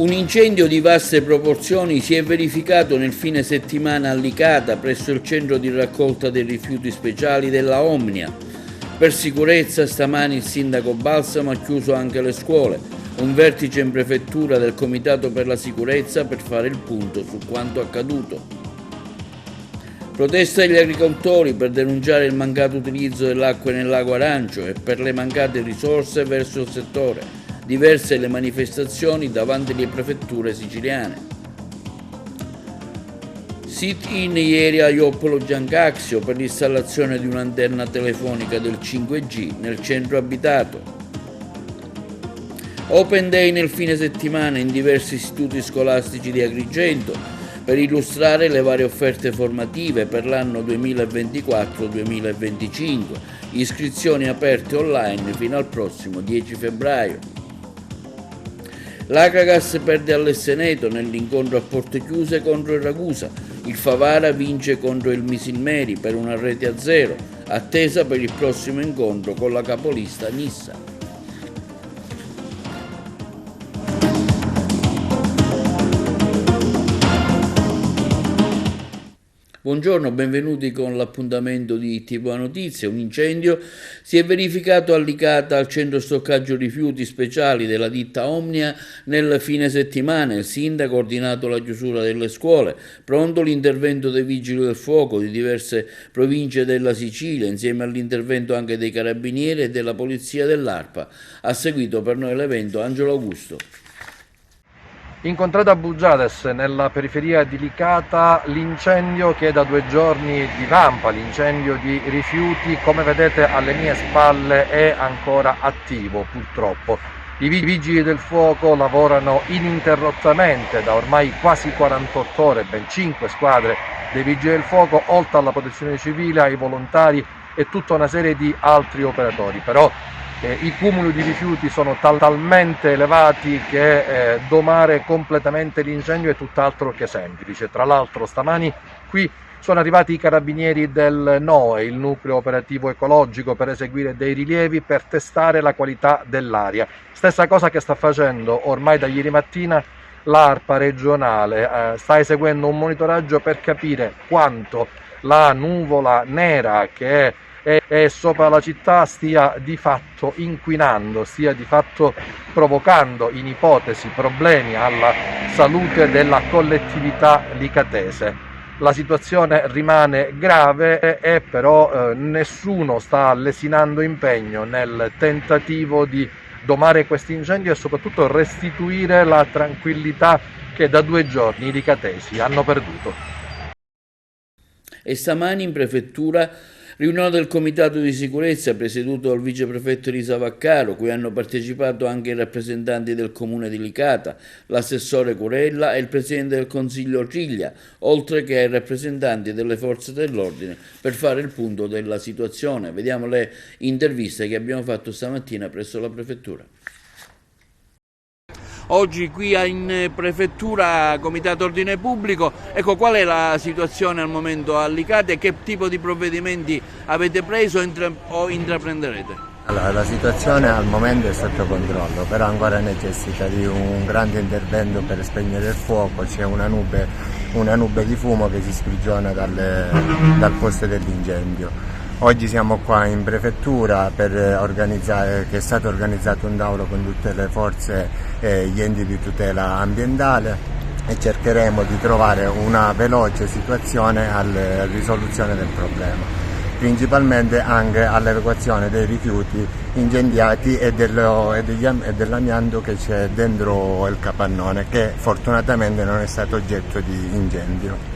Un incendio di vaste proporzioni si è verificato nel fine settimana a Licata, presso il centro di raccolta dei rifiuti speciali della Omnia. Per sicurezza stamani il sindaco Balsamo ha chiuso anche le scuole. Un vertice in prefettura del Comitato per la Sicurezza per fare il punto su quanto accaduto. Protesta degli agricoltori per denunciare il mancato utilizzo dell'acqua nel lago Arancio e per le mancate risorse verso il settore. Diverse le manifestazioni davanti alle prefetture siciliane. Sit-in ieri a Ioppolo Giancaxio per l'installazione di un'antenna telefonica del 5G nel centro abitato. Open Day nel fine settimana in diversi istituti scolastici di Agrigento per illustrare le varie offerte formative per l'anno 2024-2025. Iscrizioni aperte online fino al prossimo 10 febbraio. L'Acagas perde all'Esseneto nell'incontro a porte chiuse contro il Ragusa. Il Favara vince contro il Misilmeri per una rete a 0, attesa per il prossimo incontro con la capolista Nissa. Buongiorno, benvenuti con l'appuntamento di TV Notizie. Un incendio si è verificato a Licata al centro stoccaggio rifiuti speciali della ditta Omnia nel fine settimana. Il sindaco ha ordinato la chiusura delle scuole, pronto l'intervento dei vigili del fuoco di diverse province della Sicilia, insieme all'intervento anche dei carabinieri e della polizia dell'ARPA. Ha seguito per noi l'evento Angelo Augusto. In contrada Bugiades, nella periferia di Licata, l'incendio che da 2 giorni divampa, l'incendio di rifiuti, come vedete alle mie spalle è ancora attivo purtroppo. I vigili del fuoco lavorano ininterrottamente da ormai quasi 48 ore, ben 5 squadre dei vigili del fuoco, oltre alla protezione civile, ai volontari e tutta una serie di altri operatori. Però i cumuli di rifiuti sono talmente elevati che domare completamente l'incendio è tutt'altro che semplice. Tra l'altro stamani qui sono arrivati i carabinieri del NOE, il nucleo operativo ecologico, per eseguire dei rilievi per testare la qualità dell'aria. Stessa cosa che sta facendo ormai da ieri mattina l'ARPA regionale, sta eseguendo un monitoraggio per capire quanto la nuvola nera che è sopra la città stia di fatto inquinando, stia di fatto provocando in ipotesi problemi alla salute della collettività licatese. La situazione rimane grave e però nessuno sta lesinando impegno nel tentativo di domare questo incendio e soprattutto restituire la tranquillità che da 2 giorni i licatesi hanno perduto. E stamani in prefettura riunione del Comitato di Sicurezza presieduto dal viceprefetto Elisa Vaccaro, cui hanno partecipato anche i rappresentanti del Comune di Licata, l'assessore Curella e il Presidente del Consiglio Ciglia, oltre che ai rappresentanti delle forze dell'ordine per fare il punto della situazione. Vediamo le interviste che abbiamo fatto stamattina presso la prefettura. Oggi qui in prefettura, Comitato Ordine Pubblico, ecco, qual è la situazione al momento a Licata e che tipo di provvedimenti avete preso o intraprenderete? Allora, la situazione al momento è sotto controllo, però ancora necessita di un grande intervento per spegnere il fuoco. C'è una nube di fumo che si sprigiona dal posto dell'incendio. Oggi siamo qua in prefettura che è stato organizzato un tavolo con tutte le forze e gli enti di tutela ambientale e cercheremo di trovare una veloce situazione alla risoluzione del problema, principalmente anche all'evacuazione dei rifiuti incendiati e dell'amianto che c'è dentro il capannone, che fortunatamente non è stato oggetto di incendio.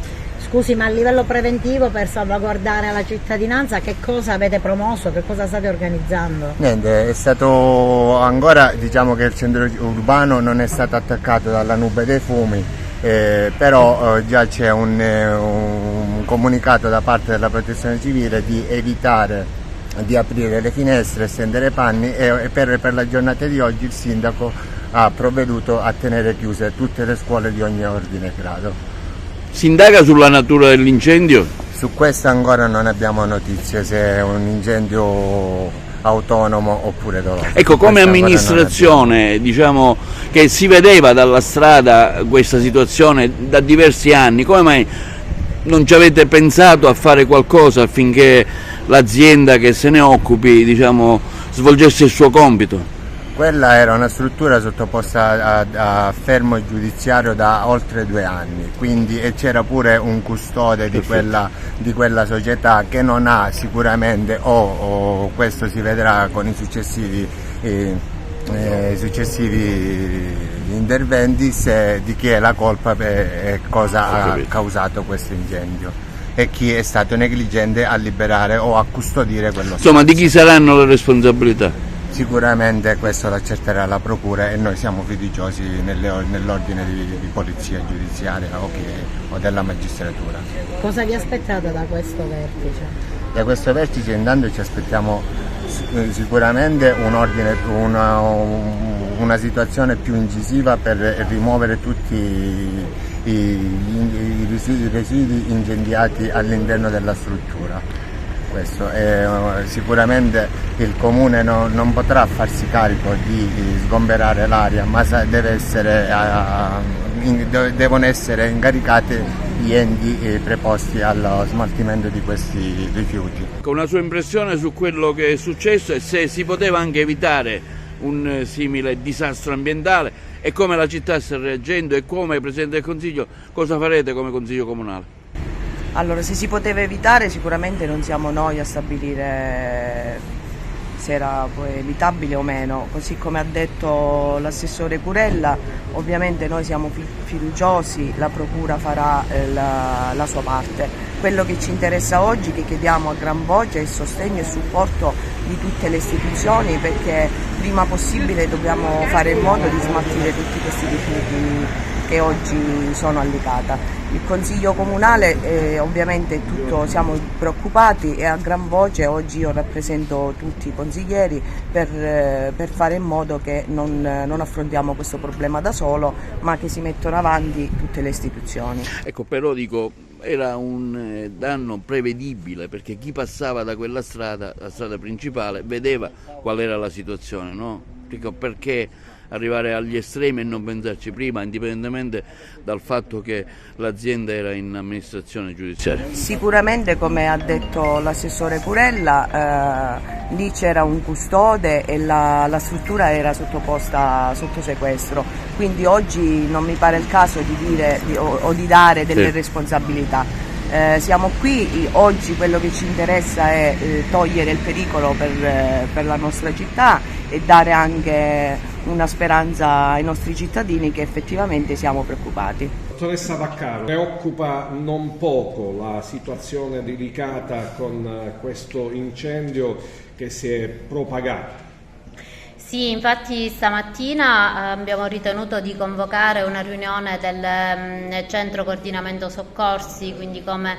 Scusi, ma a livello preventivo, per salvaguardare la cittadinanza, che cosa avete promosso, che cosa state organizzando? Niente, è stato ancora, diciamo che il centro urbano non è stato attaccato dalla nube dei fumi, però già c'è un comunicato da parte della protezione civile di evitare di aprire le finestre, stendere panni e per la giornata di oggi il sindaco ha provveduto a tenere chiuse tutte le scuole di ogni ordine e grado. Si indaga sulla natura dell'incendio? Su questo ancora non abbiamo notizie, se è un incendio autonomo oppure doloso. Ecco, come amministrazione, diciamo, che si vedeva dalla strada questa situazione da diversi anni, come mai non ci avete pensato a fare qualcosa affinché l'azienda che se ne occupi, diciamo, svolgesse il suo compito? Quella era una struttura sottoposta a fermo giudiziario da oltre 2 anni, quindi e c'era pure un custode di quella società che non ha sicuramente, o questo si vedrà con i successivi interventi, di chi è la colpa e cosa ha causato questo incendio e chi è stato negligente a liberare o a custodire quello spazio. Insomma, di chi saranno le responsabilità? Sicuramente questo l'accerterà la procura e noi siamo fiduciosi nell'ordine di polizia giudiziaria o della magistratura. Cosa vi aspettate da questo vertice? Da questo vertice intanto ci aspettiamo sicuramente una situazione più incisiva per rimuovere tutti i residui incendiati all'interno della struttura. Questo sicuramente il comune non potrà farsi carico di sgomberare l'area, ma devono essere incaricati gli enti preposti allo smaltimento di questi rifiuti. Con una sua impressione su quello che è successo e se si poteva anche evitare un simile disastro ambientale e come la città sta reagendo e come Presidente del Consiglio cosa farete come Consiglio Comunale? Allora, se si poteva evitare sicuramente non siamo noi a stabilire se era evitabile o meno, così come ha detto l'assessore Curella, ovviamente noi siamo fiduciosi, la procura farà la sua parte. Quello che ci interessa oggi, che chiediamo a gran voce, è il sostegno e il supporto di tutte le istituzioni, perché prima possibile dobbiamo fare in modo di smaltire tutti questi rifiuti che oggi sono a Licata. Il Consiglio Comunale ovviamente siamo preoccupati e a gran voce oggi io rappresento tutti i consiglieri per fare in modo che non affrontiamo questo problema da solo, ma che si mettono avanti tutte le istituzioni. Ecco, però dico, era un danno prevedibile perché chi passava da quella strada, la strada principale, vedeva qual era la situazione, no? Dico, perché arrivare agli estremi e non pensarci prima, indipendentemente dal fatto che l'azienda era in amministrazione giudiziaria? Sicuramente, come ha detto l'assessore Curella, lì c'era un custode e la struttura era sottoposta sotto sequestro, quindi oggi non mi pare il caso di dire o di dare delle responsabilità. Siamo qui, oggi quello che ci interessa è togliere il pericolo per la nostra città e dare anche una speranza ai nostri cittadini che effettivamente siamo preoccupati. Dottoressa Vaccaro, preoccupa non poco la situazione delicata con questo incendio che si è propagato. Sì, infatti stamattina abbiamo ritenuto di convocare una riunione del Centro Coordinamento Soccorsi, quindi come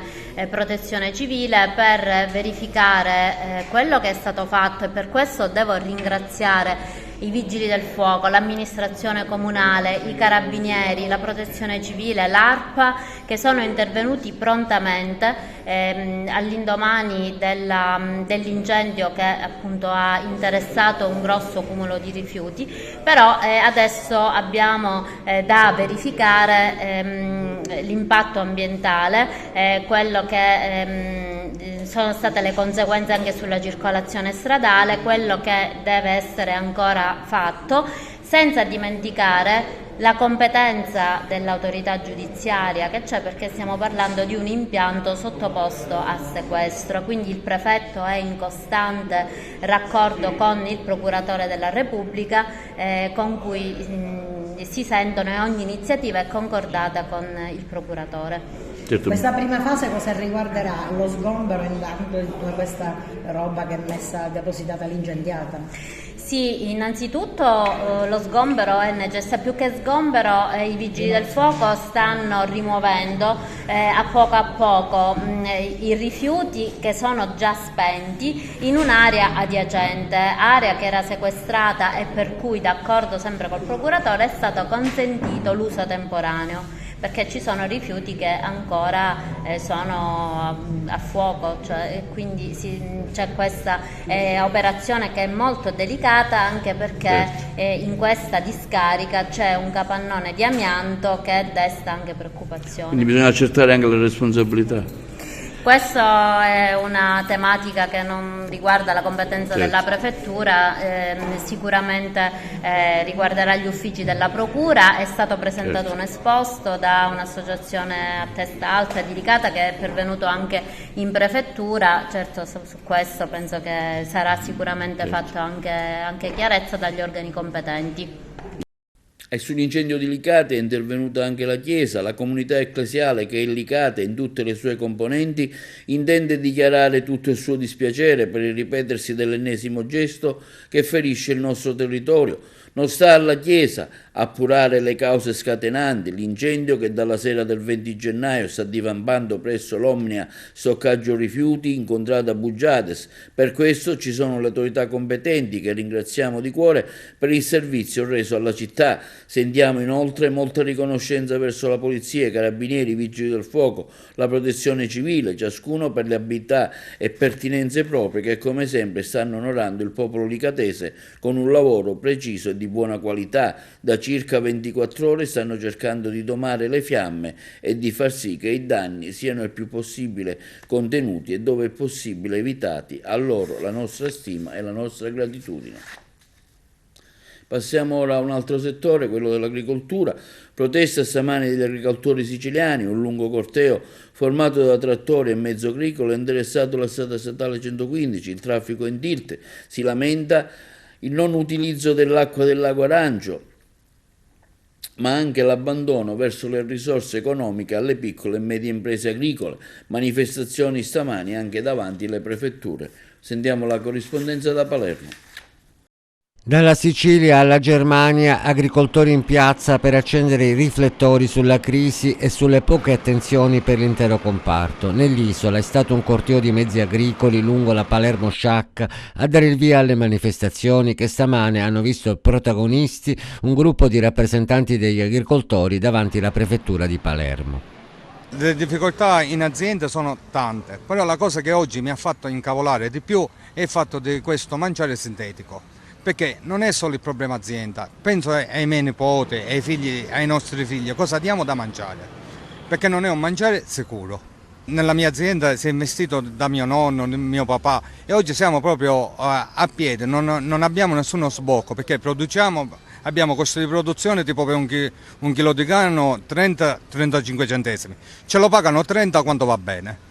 Protezione Civile, per verificare quello che è stato fatto, e per questo devo ringraziare i Vigili del Fuoco, l'amministrazione comunale, i Carabinieri, la Protezione Civile, l'ARPA, che sono intervenuti prontamente all'indomani dell'incendio che appunto ha interessato un grosso cumulo di rifiuti. Però adesso abbiamo da verificare l'impatto ambientale, quello che sono state le conseguenze anche sulla circolazione stradale, quello che deve essere ancora fatto, senza dimenticare la competenza dell'autorità giudiziaria che c'è, perché stiamo parlando di un impianto sottoposto a sequestro, quindi il prefetto è in costante raccordo con il procuratore della Repubblica, con cui si sentono, e ogni iniziativa è concordata con il procuratore. Certo. Questa prima fase cosa riguarderà? Lo sgombero intanto di tutta questa roba che è messa depositata l'incendiata? Sì, innanzitutto lo sgombero è necessario, più che sgombero i Vigili del Fuoco stanno rimuovendo a poco i rifiuti che sono già spenti in un'area adiacente, area che era sequestrata e per cui, d'accordo sempre col procuratore, è stato consentito l'uso temporaneo. perché ci sono rifiuti che ancora sono a fuoco, cioè, quindi c'è questa operazione che è molto delicata, anche perché in questa discarica c'è un capannone di amianto che desta anche preoccupazioni. Quindi bisogna accertare anche le responsabilità. Questa è una tematica che non riguarda la competenza della prefettura, sicuramente riguarderà gli uffici della procura. È stato presentato un esposto da un'associazione a testa alta di Licata che è pervenuto anche in prefettura. Certo, su questo penso che sarà sicuramente fatta anche chiarezza dagli organi competenti. E sull'incendio di Licata è intervenuta anche la Chiesa. La comunità ecclesiale, che è Licata in tutte le sue componenti, intende dichiarare tutto il suo dispiacere per il ripetersi dell'ennesimo gesto che ferisce il nostro territorio. Non sta alla Chiesa appurare le cause scatenanti l'incendio che dalla sera del 20 gennaio sta divampando presso l'Omnia Stoccaggio Rifiuti in contrada Bugiades. Per questo ci sono le autorità competenti, che ringraziamo di cuore per il servizio reso alla città. Sentiamo inoltre molta riconoscenza verso la polizia, i carabinieri, i vigili del fuoco, la protezione civile, ciascuno per le abilità e pertinenze proprie che come sempre stanno onorando il popolo licatese con un lavoro preciso e di buona qualità. Da circa 24 ore stanno cercando di domare le fiamme e di far sì che i danni siano il più possibile contenuti e, dove è possibile, evitati. A loro la nostra stima e la nostra gratitudine. Passiamo ora a un altro settore, quello dell'agricoltura. Protesta stamani degli agricoltori siciliani. Un lungo corteo formato da trattori e mezzo agricolo ha interessato la strada statale 115. Il traffico è in tilt. Si lamenta il non utilizzo dell'acqua del lago Arancio, ma anche l'abbandono verso le risorse economiche alle piccole e medie imprese agricole. Manifestazioni stamani anche davanti alle prefetture. Sentiamo la corrispondenza da Palermo. Dalla Sicilia alla Germania, agricoltori in piazza per accendere i riflettori sulla crisi e sulle poche attenzioni per l'intero comparto. Nell'isola è stato un corteo di mezzi agricoli lungo la Palermo-Sciacca a dare il via alle manifestazioni che stamane hanno visto protagonisti un gruppo di rappresentanti degli agricoltori davanti alla prefettura di Palermo. Le difficoltà in azienda sono tante, però la cosa che oggi mi ha fatto incavolare di più è il fatto di questo mangiare sintetico. Perché non è solo il problema azienda, penso ai miei nipoti, ai figli, ai nostri figli, cosa diamo da mangiare? Perché non è un mangiare sicuro. Nella mia azienda si è investito da mio nonno, mio papà, e oggi siamo proprio a piedi, non abbiamo nessuno sbocco, perché abbiamo costo di produzione tipo per un chilo di grano 30-35 centesimi, ce lo pagano 30 quando va bene.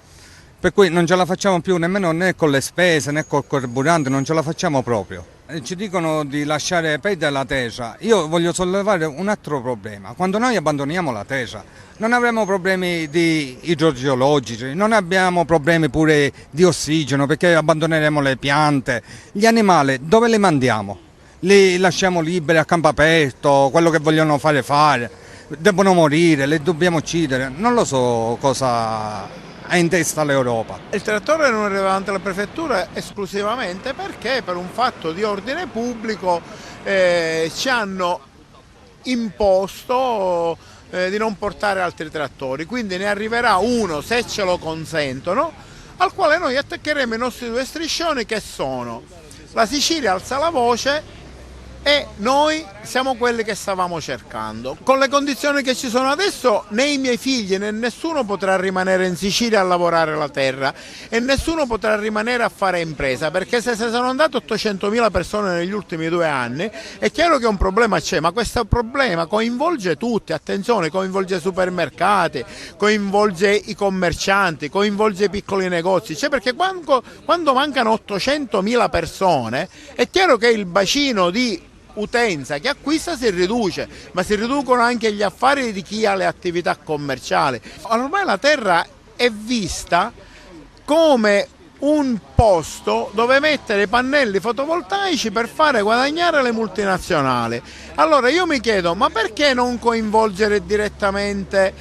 Per cui non ce la facciamo più nemmeno né con le spese né col carburante, non ce la facciamo proprio. Ci dicono di lasciare perdere la terra. Io voglio sollevare un altro problema. Quando noi abbandoniamo la terra non avremo problemi di idrogeologici, non abbiamo problemi pure di ossigeno, perché abbandoneremo le piante. Gli animali dove li mandiamo? Li lasciamo liberi a campo aperto, quello che vogliono fare. Debbono morire, li dobbiamo uccidere. Non lo so cosa ha in testa l'Europa. Il trattore non arriva davanti alla prefettura esclusivamente perché per un fatto di ordine pubblico ci hanno imposto di non portare altri trattori, quindi ne arriverà uno, se ce lo consentono, al quale noi attaccheremo i nostri due striscioni, che sono: la Sicilia alza la voce e noi siamo quelli che stavamo cercando. Con le condizioni che ci sono adesso, né i miei figli né nessuno potrà rimanere in Sicilia a lavorare la terra e nessuno potrà rimanere a fare impresa, perché se sono andate 800.000 persone negli ultimi 2 anni, è chiaro che un problema c'è, ma questo problema coinvolge tutti, attenzione, coinvolge i supermercati, coinvolge i commercianti, coinvolge i piccoli negozi, cioè perché quando mancano 800.000 persone è chiaro che il bacino di utenza che acquista si riduce, ma si riducono anche gli affari di chi ha le attività commerciali. Ormai la terra è vista come un posto dove mettere i pannelli fotovoltaici per fare guadagnare le multinazionali. Allora io mi chiedo, ma perché non coinvolgere direttamente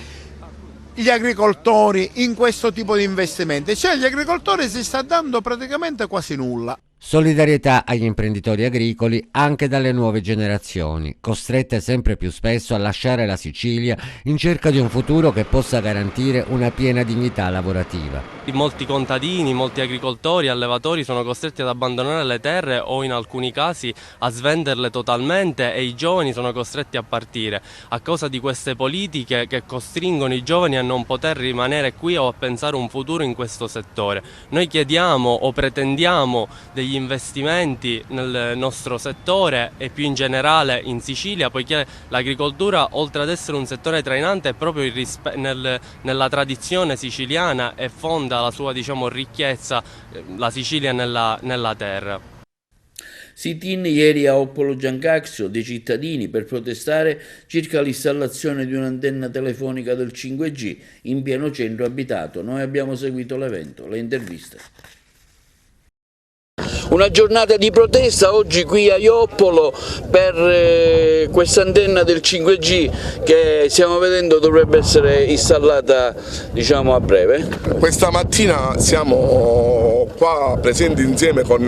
gli agricoltori in questo tipo di investimenti? Cioè agli agricoltori si sta dando praticamente quasi nulla. Solidarietà agli imprenditori agricoli anche dalle nuove generazioni, costrette sempre più spesso a lasciare la Sicilia in cerca di un futuro che possa garantire una piena dignità lavorativa. Molti contadini, molti agricoltori, allevatori sono costretti ad abbandonare le terre o in alcuni casi a svenderle totalmente, e i giovani sono costretti a partire a causa di queste politiche che costringono i giovani a non poter rimanere qui o a pensare un futuro in questo settore. Noi chiediamo o pretendiamo degli investimenti nel nostro settore e più in generale in Sicilia, poiché l'agricoltura, oltre ad essere un settore trainante, è proprio nella tradizione siciliana e fonda la sua, diciamo, ricchezza, la Sicilia nella terra. Sit-in ieri a Oppolo Giancaxio dei cittadini per protestare circa l'installazione di un'antenna telefonica del 5G in pieno centro abitato. Noi abbiamo seguito l'evento, le interviste. Una giornata di protesta oggi qui a Ioppolo per questa antenna del 5G che stiamo vedendo dovrebbe essere installata, diciamo, a breve. Questa mattina siamo qua presenti insieme con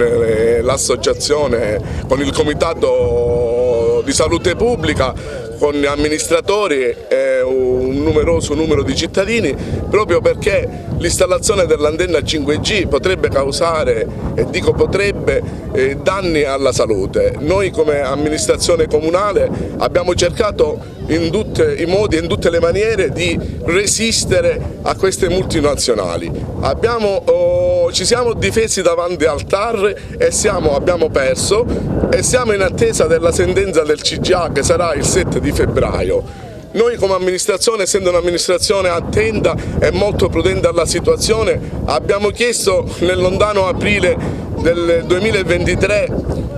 l'associazione, con il Comitato di Salute Pubblica, con gli amministratori e un numeroso numero di cittadini, proprio perché l'installazione dell'antenna 5G potrebbe causare, e dico potrebbe, danni alla salute. Noi come amministrazione comunale abbiamo cercato in tutti i modi e in tutte le maniere di resistere a queste multinazionali. Ci siamo difesi davanti al TAR e abbiamo perso, e siamo in attesa della sentenza del CGA che sarà il 7 di febbraio. Noi come amministrazione, essendo un'amministrazione attenta e molto prudente alla situazione, abbiamo chiesto nel lontano aprile del 2023,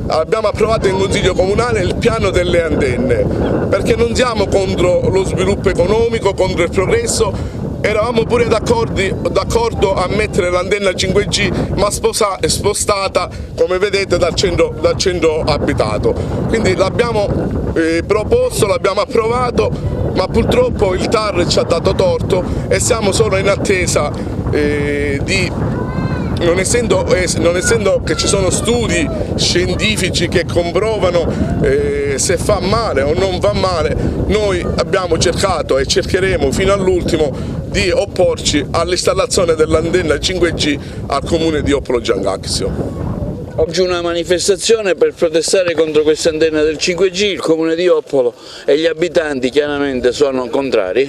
abbiamo approvato in Consiglio Comunale il piano delle antenne, perché non siamo contro lo sviluppo economico, contro il progresso. Eravamo pure d'accordo a mettere l'antenna 5G, ma spostata, come vedete, dal centro abitato. Quindi l'abbiamo proposto, l'abbiamo approvato, ma purtroppo il TAR ci ha dato torto e siamo solo in attesa non essendo che ci sono studi scientifici che comprovano se fa male o non fa male, noi abbiamo cercato e cercheremo fino all'ultimo di opporci all'installazione dell'antenna 5G al comune di Oppolo Giancaxio. Oggi una manifestazione per protestare contro questa antenna del 5G, il comune di Oppolo e gli abitanti chiaramente sono contrari?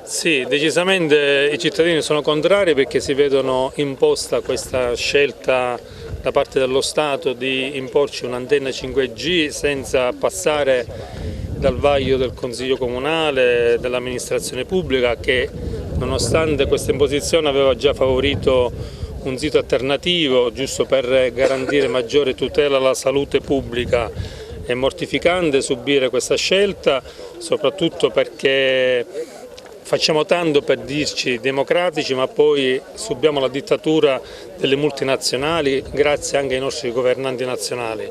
Sì, decisamente i cittadini sono contrari perché si vedono imposta questa scelta da parte dello Stato di imporci un'antenna 5G senza passare dal vaglio del Consiglio Comunale, dell'amministrazione pubblica, che nonostante questa imposizione aveva già favorito un sito alternativo giusto per garantire maggiore tutela alla salute pubblica. È mortificante subire questa scelta, soprattutto perché facciamo tanto per dirci democratici, ma poi subiamo la dittatura delle multinazionali grazie anche ai nostri governanti nazionali.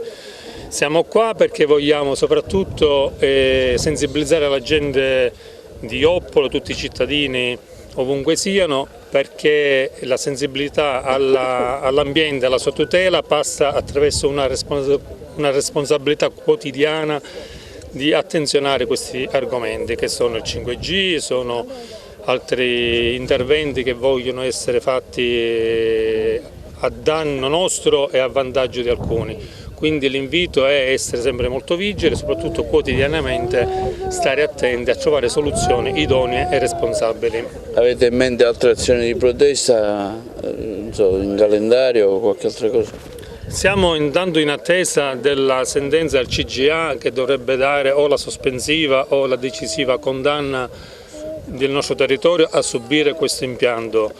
Siamo qua perché vogliamo soprattutto sensibilizzare la gente di Oppolo, tutti i cittadini ovunque siano, perché la sensibilità all'ambiente, alla sua tutela passa attraverso una responsabilità quotidiana di attenzionare questi argomenti che sono il 5G, sono altri interventi che vogliono essere fatti a danno nostro e a vantaggio di alcuni. Quindi l'invito è essere sempre molto vigili e soprattutto quotidianamente stare attenti a trovare soluzioni idonee e responsabili. Avete in mente altre azioni di protesta, non so, in calendario o qualche altra cosa? Siamo intanto in attesa della sentenza del CGA che dovrebbe dare o la sospensiva o la decisiva condanna del nostro territorio a subire questo impianto.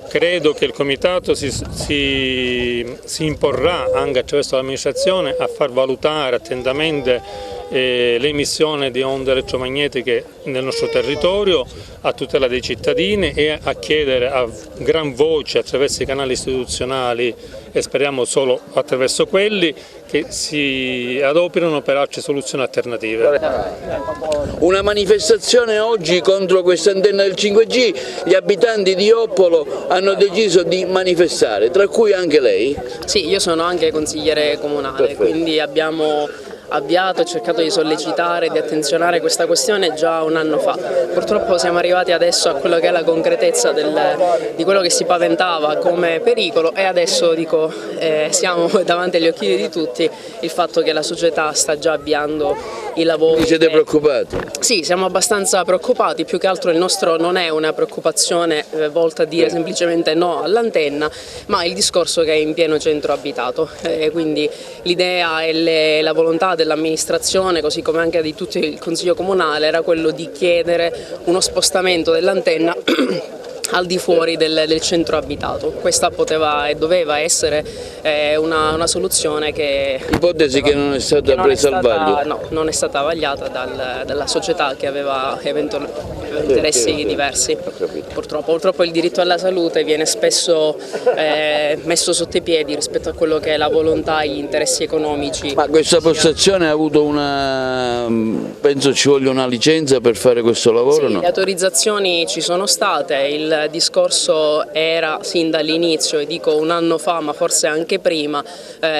Credo che il Comitato si imporrà anche attraverso l'amministrazione a far valutare attentamente l'emissione di onde elettromagnetiche nel nostro territorio a tutela dei cittadini e a chiedere a gran voce attraverso i canali istituzionali e speriamo solo attraverso quelli che si adoperano per altre soluzioni alternative. Una manifestazione oggi contro questa antenna del 5G, gli abitanti di Joppolo hanno deciso di manifestare, tra cui anche lei? Sì, io sono anche consigliere comunale, quindi abbiamo avviato e cercato di sollecitare, di attenzionare questa questione già un anno fa. Purtroppo siamo arrivati adesso a quello che è la concretezza di quello che si paventava come pericolo e adesso siamo davanti agli occhi di tutti il fatto che la società sta già avviando i lavori. Siete preoccupati? Sì, siamo abbastanza preoccupati, più che altro il nostro non è una preoccupazione volta a dire semplicemente no all'antenna, ma il discorso che è in pieno centro abitato, quindi l'idea e la volontà dell'amministrazione, così come anche di tutto il Consiglio Comunale, era quello di chiedere uno spostamento dell'antenna al di fuori del centro abitato. Questa poteva e doveva essere una soluzione che... Ipotesi che non è stata presa al vaglio? No, non è stata vagliata dalla società che aveva interessi diversi. Purtroppo il diritto alla salute viene spesso messo sotto i piedi rispetto a quello che è la volontà e gli interessi economici. Ma questa postazione ha avuto penso ci voglia una licenza per fare questo lavoro? Sì, no? Le autorizzazioni ci sono state, il discorso era sin dall'inizio, e dico un anno fa ma forse anche prima,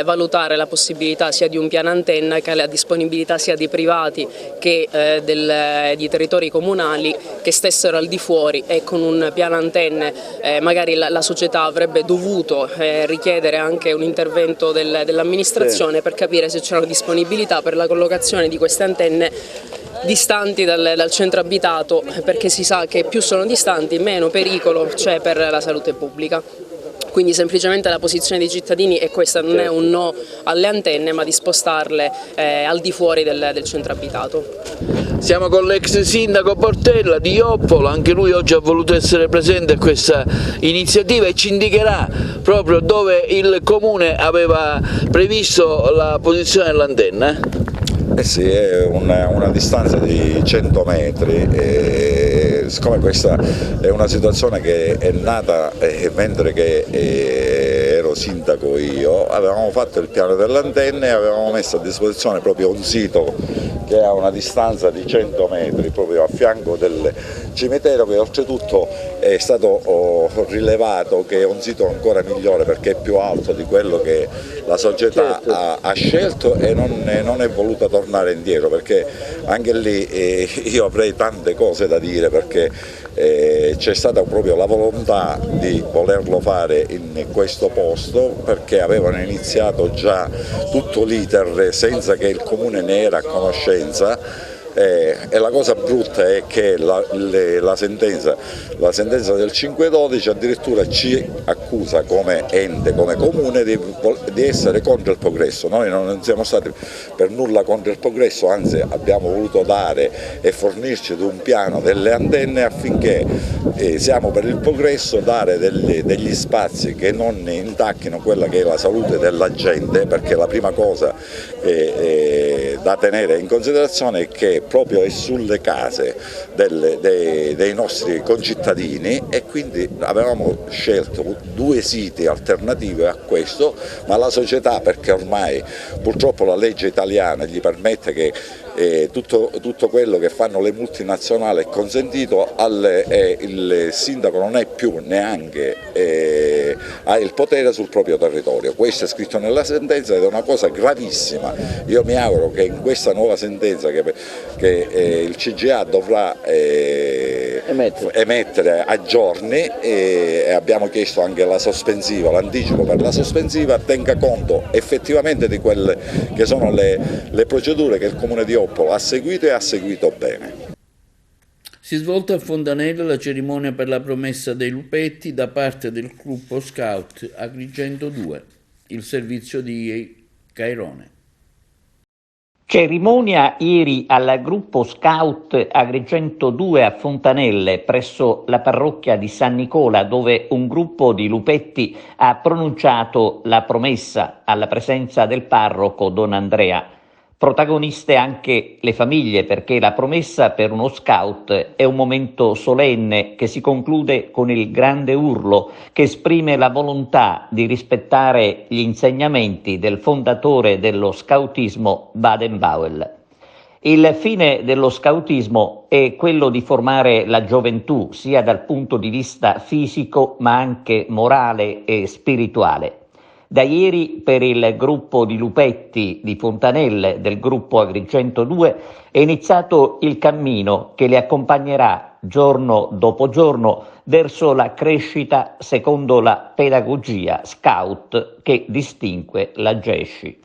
valutare la possibilità sia di un piano antenna che la disponibilità sia di privati che di territori comunali che stessero al di fuori, e con un piano antenne magari la società avrebbe dovuto richiedere anche un intervento dell'amministrazione per capire se c'erano disponibilità per la collocazione di queste antenne distanti dal centro abitato, perché si sa che più sono distanti meno pericolo c'è per la salute pubblica. Quindi semplicemente la posizione dei cittadini è questa, non è un no alle antenne ma di spostarle al di fuori del centro abitato. Siamo con l'ex sindaco Portella di Joppolo, anche lui oggi ha voluto essere presente a questa iniziativa e ci indicherà proprio dove il comune aveva previsto la posizione dell'antenna. Eh sì, è una distanza di 100 metri e siccome questa è una situazione che è nata mentre che ero sindaco io, avevamo fatto il piano delle antenne e avevamo messo a disposizione proprio un sito che ha una distanza di 100 metri proprio a fianco del cimitero, che oltretutto è stato rilevato che è un sito ancora migliore perché è più alto di quello che la società ha scelto e non è voluta tornare indietro, perché anche lì io avrei tante cose da dire, perché c'è stata proprio la volontà di volerlo fare in questo posto, perché avevano iniziato già tutto l'iter senza che il comune ne era a conoscenza. E la cosa brutta è che la sentenza del 512 addirittura ci accusa come ente, come comune di essere contro il progresso. Noi non siamo stati per nulla contro il progresso, anzi abbiamo voluto dare e fornirci di un piano delle antenne affinché siamo per il progresso, dare degli spazi che non intacchino quella che è la salute della gente, perché la prima cosa da tenere in considerazione è che proprio è sulle case dei nostri concittadini, e quindi avevamo scelto due siti alternativi a questo, ma la società, perché ormai purtroppo la legge italiana gli permette che tutto quello che fanno le multinazionali è consentito, il sindaco non è più neanche ha il potere sul proprio territorio. Questo è scritto nella sentenza ed è una cosa gravissima. Io mi auguro che in questa nuova sentenza che il CGA dovrà emettere a giorni, e abbiamo chiesto anche la sospensiva, l'anticipo per la sospensiva, tenga conto effettivamente di quelle che sono le procedure che il Comune di Joppolo ha seguito e ha seguito bene. Si è svolta a Fontanella la cerimonia per la promessa dei lupetti da parte del gruppo Scout Agrigento 2, il servizio di Cairone. Cerimonia ieri al gruppo Scout Agrigento 2 a Fontanelle presso la parrocchia di San Nicola, dove un gruppo di lupetti ha pronunciato la promessa alla presenza del parroco Don Andrea. Protagoniste anche le famiglie, perché la promessa per uno scout è un momento solenne che si conclude con il grande urlo che esprime la volontà di rispettare gli insegnamenti del fondatore dello scautismo Baden-Powell. Il fine dello scautismo è quello di formare la gioventù sia dal punto di vista fisico ma anche morale e spirituale. Da ieri per il gruppo di lupetti di Fontanelle del gruppo Agrigento 2 è iniziato il cammino che li accompagnerà giorno dopo giorno verso la crescita secondo la pedagogia scout che distingue la GESCI.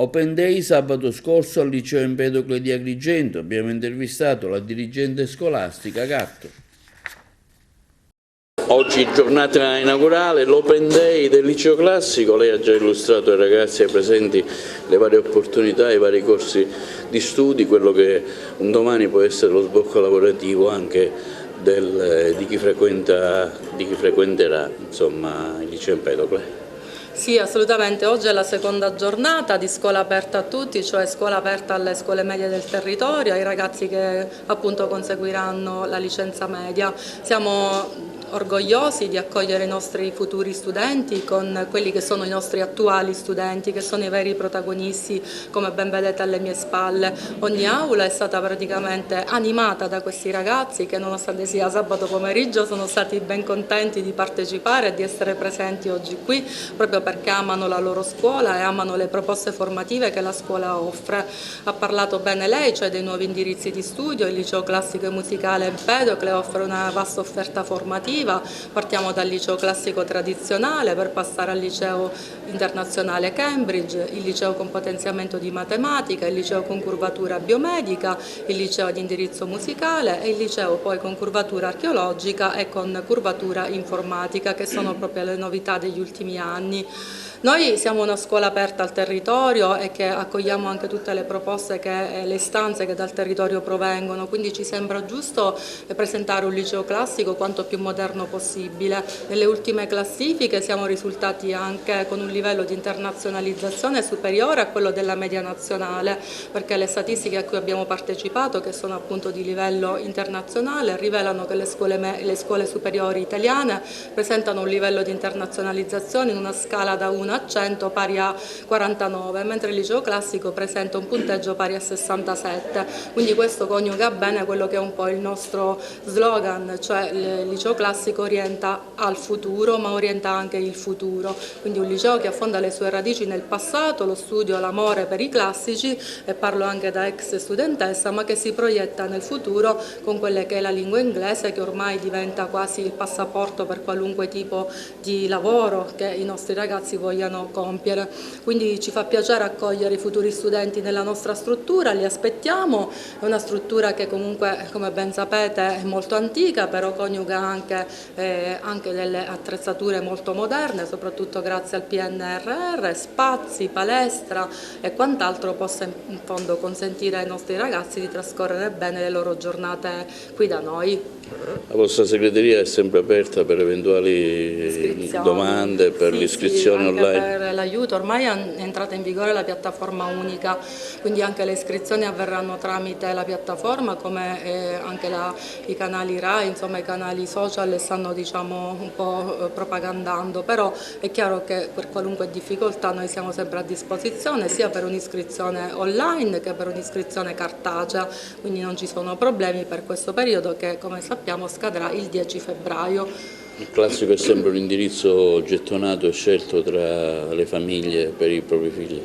Open Day sabato scorso al liceo Empedocle di Agrigento. Abbiamo intervistato la dirigente scolastica Gatto. Oggi giornata inaugurale, l'Open Day del liceo classico. Lei ha già illustrato ai ragazzi e ai presenti le varie opportunità, i vari corsi di studi, quello che un domani può essere lo sbocco lavorativo anche di chi frequenterà insomma, il liceo Empedocle. Sì, assolutamente. Oggi è la seconda giornata di scuola aperta a tutti, cioè scuola aperta alle scuole medie del territorio, ai ragazzi che appunto conseguiranno la licenza media. Siamo orgogliosi di accogliere i nostri futuri studenti con quelli che sono i nostri attuali studenti, che sono i veri protagonisti, come ben vedete alle mie spalle. Ogni aula è stata praticamente animata da questi ragazzi che, nonostante sia sabato pomeriggio, sono stati ben contenti di partecipare e di essere presenti oggi qui, proprio perché amano la loro scuola e amano le proposte formative che la scuola offre. Ha parlato bene lei, cioè dei nuovi indirizzi di studio. Il liceo classico e musicale Empedocle offre una vasta offerta formativa. Partiamo dal liceo classico tradizionale per passare al liceo internazionale Cambridge, il liceo con potenziamento di matematica, il liceo con curvatura biomedica, il liceo di indirizzo musicale e il liceo poi con curvatura archeologica e con curvatura informatica, che sono proprio le novità degli ultimi anni. Noi siamo una scuola aperta al territorio e che accogliamo anche tutte le proposte, le istanze che dal territorio provengono, quindi ci sembra giusto presentare un liceo classico quanto più moderno possibile. Nelle ultime classifiche siamo risultati anche con un livello di internazionalizzazione superiore a quello della media nazionale, perché le statistiche a cui abbiamo partecipato, che sono appunto di livello internazionale, rivelano che le scuole superiori italiane presentano un livello di internazionalizzazione in una scala da 1 a 100 pari a 49, mentre il liceo classico presenta un punteggio pari a 67, quindi questo coniuga bene quello che è un po' il nostro slogan, cioè il liceo classico orienta al futuro ma orienta anche il futuro, quindi un liceo che affonda le sue radici nel passato, lo studio, l'amore per i classici, e parlo anche da ex studentessa, ma che si proietta nel futuro con quella che è la lingua inglese, che ormai diventa quasi il passaporto per qualunque tipo di lavoro che i nostri ragazzi vogliono compiere. Quindi ci fa piacere accogliere i futuri studenti nella nostra struttura, li aspettiamo. È una struttura che comunque, come ben sapete, è molto antica, però coniuga anche delle attrezzature molto moderne, soprattutto grazie al PNRR, spazi, palestra e quant'altro possa in fondo consentire ai nostri ragazzi di trascorrere bene le loro giornate qui da noi. La vostra segreteria è sempre aperta per eventuali domande, per l'iscrizione online? Per l'aiuto, ormai è entrata in vigore la piattaforma unica, quindi anche le iscrizioni avverranno tramite la piattaforma, come anche i canali RAI, insomma i canali social le stanno un po' propagandando, però è chiaro che per qualunque difficoltà noi siamo sempre a disposizione, sia per un'iscrizione online che per un'iscrizione cartacea, quindi non ci sono problemi per questo periodo che, come sappiamo, scadrà il 10 febbraio. Il classico è sempre un indirizzo gettonato e scelto tra le famiglie per i propri figli?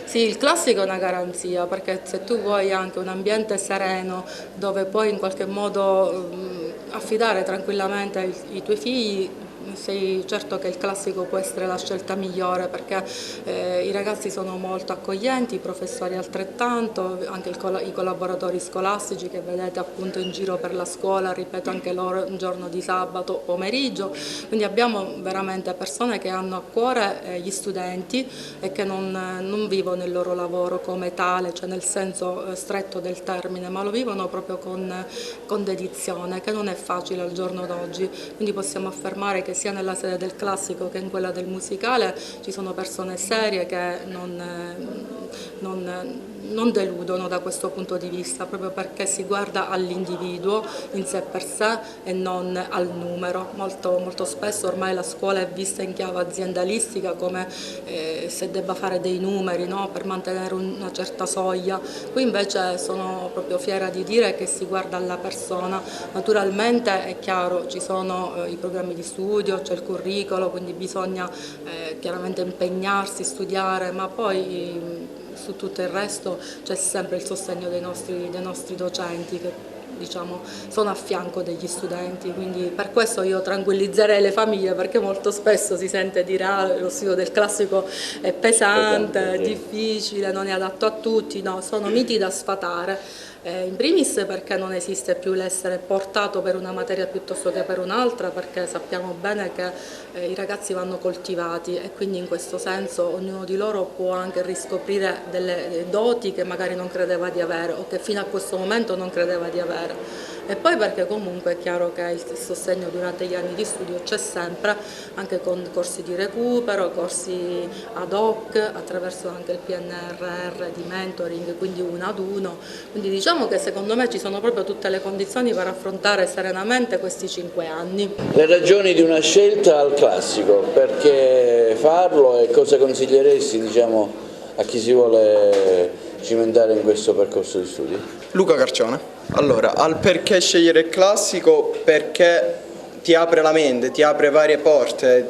Sì, il classico è una garanzia, perché se tu vuoi anche un ambiente sereno dove puoi in qualche modo affidare tranquillamente i tuoi figli, sei certo che il classico può essere la scelta migliore, perché i ragazzi sono molto accoglienti, i professori altrettanto, anche i collaboratori scolastici che vedete appunto in giro per la scuola, ripeto anche loro un giorno di sabato pomeriggio, quindi abbiamo veramente persone che hanno a cuore gli studenti e che non vivono il loro lavoro come tale, cioè nel senso stretto del termine, ma lo vivono proprio con dedizione, che non è facile al giorno d'oggi, quindi possiamo affermare che sia nella sede del classico che in quella del musicale ci sono persone serie che non deludono da questo punto di vista, proprio perché si guarda all'individuo in sé per sé e non al numero. Molto spesso ormai la scuola è vista in chiave aziendalistica come se debba fare dei numeri, no? Per mantenere una certa soglia. Qui invece sono proprio fiera di dire che si guarda alla persona. Naturalmente è chiaro, ci sono i programmi di studio, c'è il curriculum, quindi bisogna chiaramente impegnarsi, studiare, ma poi su tutto il resto c'è sempre il sostegno dei nostri docenti che diciamo sono a fianco degli studenti, quindi per questo io tranquillizzerei le famiglie, perché molto spesso si sente dire lo studio del classico è pesante, difficile, non è adatto a tutti. No, sono miti da sfatare. In primis perché non esiste più l'essere portato per una materia piuttosto che per un'altra, perché sappiamo bene che i ragazzi vanno coltivati e quindi in questo senso ognuno di loro può anche riscoprire delle doti che magari non credeva di avere o che fino a questo momento non credeva di avere. E poi perché comunque è chiaro che il sostegno durante gli anni di studio c'è sempre, anche con corsi di recupero, corsi ad hoc, attraverso anche il PNRR di mentoring, quindi 1 ad 1. Quindi diciamo che secondo me ci sono proprio tutte le condizioni per affrontare serenamente questi 5 anni. Le ragioni di una scelta al classico, perché farlo e cosa consiglieresti a chi si vuole cimentare in questo percorso di studi? Luca Carcione. Allora, al perché scegliere il classico? Perché ti apre la mente, ti apre varie porte.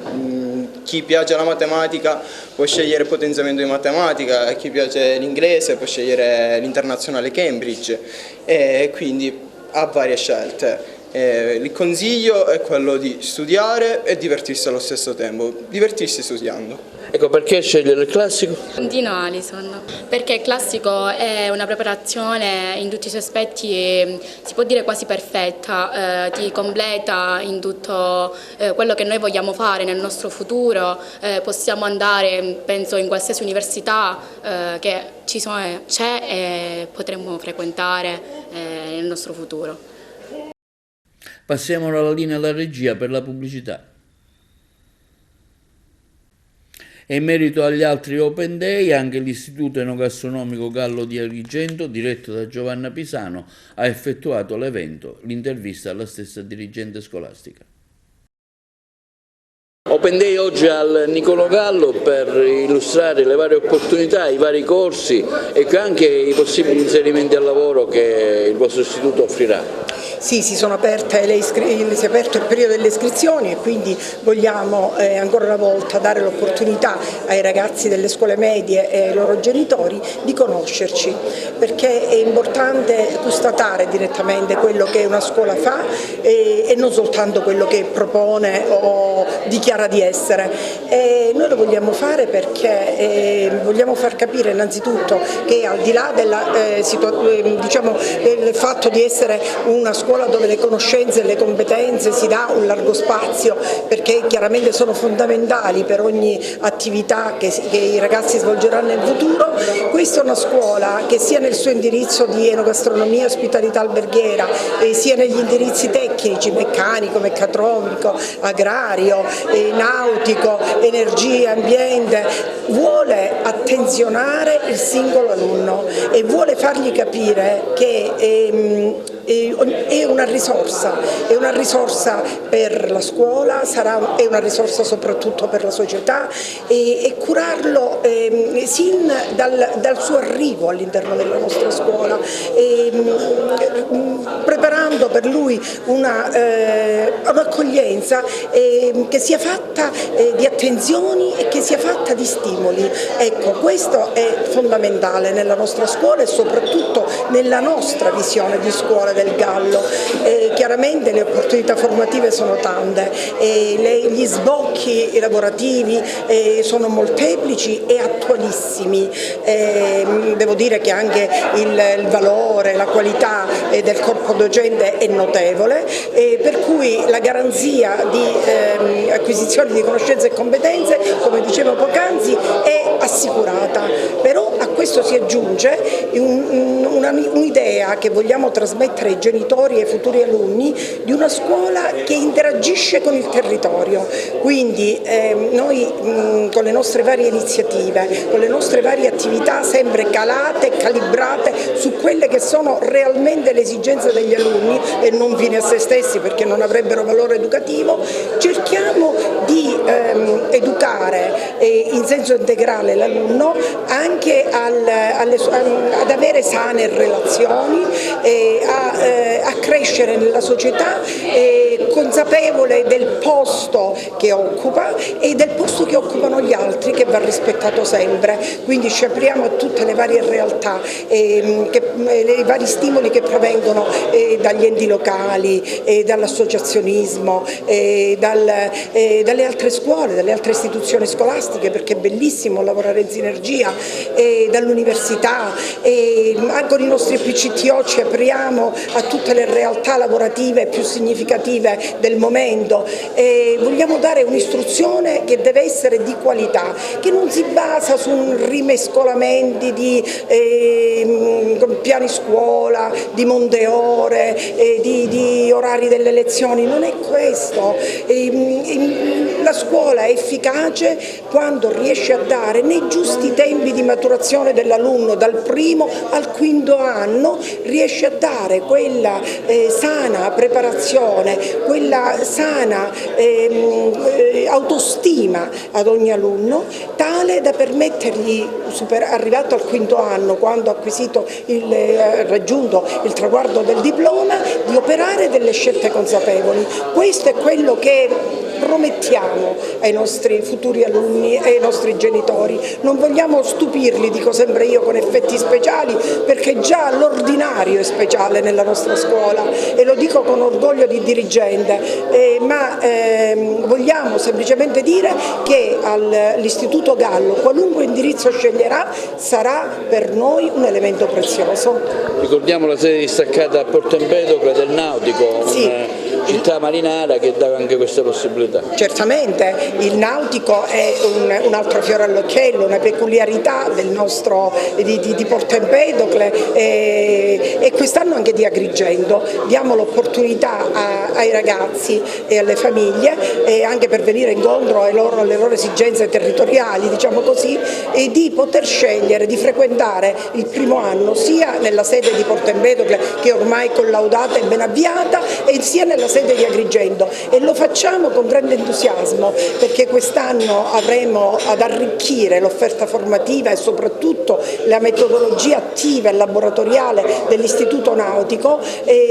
Chi piace la matematica può scegliere il potenziamento di matematica, chi piace l'inglese può scegliere l'internazionale Cambridge e quindi ha varie scelte. Il consiglio è quello di studiare e divertirsi allo stesso tempo, divertirsi studiando. Ecco, perché scegliere il classico? Dino Alison, perché il classico è una preparazione in tutti i suoi aspetti, si può dire quasi perfetta, ti completa in tutto quello che noi vogliamo fare nel nostro futuro, possiamo andare, penso, in qualsiasi università che c'è e potremmo frequentare nel nostro futuro. Passiamo alla linea alla regia per la pubblicità. E in merito agli altri Open Day, anche l'Istituto Enogastronomico Gallo di Agrigento, diretto da Giovanna Pisano, ha effettuato l'evento, l'intervista alla stessa dirigente scolastica. Open Day oggi al Niccolò Gallo per illustrare le varie opportunità, i vari corsi e anche i possibili inserimenti al lavoro che il vostro istituto offrirà. Sì, si è aperto il periodo delle iscrizioni e quindi vogliamo ancora una volta dare l'opportunità ai ragazzi delle scuole medie e ai loro genitori di conoscerci, perché è importante constatare direttamente quello che una scuola fa e non soltanto quello che propone o dichiara di essere. E noi lo vogliamo fare perché vogliamo far capire innanzitutto che al di là del fatto di essere una scuola dove le conoscenze e le competenze si dà un largo spazio, perché chiaramente sono fondamentali per ogni attività che i ragazzi svolgeranno nel futuro, questa è una scuola che sia nel suo indirizzo di enogastronomia e ospitalità alberghiera sia negli indirizzi tecnici, meccanico, meccatronico, agrario, nautico, energia, ambiente, vuole attenzionare il singolo alunno e vuole fargli capire che è una risorsa per la scuola, è una risorsa soprattutto per la società e curarlo sin dal suo arrivo all'interno della nostra scuola, preparando per lui un'accoglienza che sia fatta di attenzioni e che sia fatta di stimoli. Ecco, questo è fondamentale nella nostra scuola e soprattutto nella nostra visione di scuola del Gallo. Chiaramente le opportunità formative sono tante, gli sbocchi lavorativi sono molteplici e attualissimi. Devo dire che anche il valore, la qualità del corpo docente è notevole, per cui la garanzia di acquisizione di conoscenze e competenze, come dicevo poc'anzi, è assicurata. Però a questo si aggiunge un'idea che vogliamo trasmettere ai genitori e ai futuri alunni di una scuola che interagisce con il territorio. Quindi noi con le nostre varie iniziative, con le nostre varie attività sempre calate e calibrate su quelle che sono realmente le esigenze degli alunni e non fine a se stessi perché non avrebbero valore educativo, cerchiamo di educare in senso integrale l'alunno anche ad avere sane relazioni, a crescere nella società consapevole del posto che occupa e del posto che occupano gli altri, che va rispettato sempre. Quindi ci apriamo a tutte le varie realtà, i vari stimoli che provengono dagli enti locali, dall'associazionismo, dalle altre scuole, dalle altre istituzioni scolastiche, perché è bellissimo lavorare in sinergia, dall'università, anche con i nostri PCTO ci apriamo a tutte le realtà lavorative più significative del momento. Vogliamo dare un'istruzione che deve essere di qualità, che non si basa su rimescolamenti di piani scuola, di monte ore, di orari delle lezioni, non è questo. La scuola è efficace quando riesce a dare nei giusti tempi di maturazione dell'alunno, dal primo al quinto anno, riesce a dare quella sana preparazione, quella sana autostima ad ogni alunno, tale da permettergli, arrivato al quinto anno, quando ha raggiunto il traguardo del diploma, di operare delle scelte consapevoli. Questo è quello che promettiamo ai nostri futuri alunni e ai nostri genitori. Non vogliamo stupirli, dico sempre io, con effetti speciali, perché già l'ordinario è speciale nella nostra scuola e lo dico con orgoglio di dirigente, ma vogliamo semplicemente dire che all'Istituto Gallo, qualunque indirizzo sceglierà, sarà per noi un elemento prezioso. Ricordiamo la sede distaccata a Porto Empedocle del Nautico, sì. Città marinara che dà anche queste possibilità. Certamente, il nautico è un altro fiore all'occhiello, una peculiarità del nostro di Porto Empedocle e quest'anno anche di Agrigento. Diamo l'opportunità ai ragazzi e alle famiglie, anche per venire incontro alle loro esigenze territoriali, diciamo così, e di poter scegliere di frequentare il primo anno sia nella sede di Porto Empedocle, che ormai collaudata e ben avviata, e sia nella sede di Agrigento, e lo facciamo con grande entusiasmo perché quest'anno avremo ad arricchire l'offerta formativa e soprattutto la metodologia attiva e laboratoriale dell'Istituto Nautico,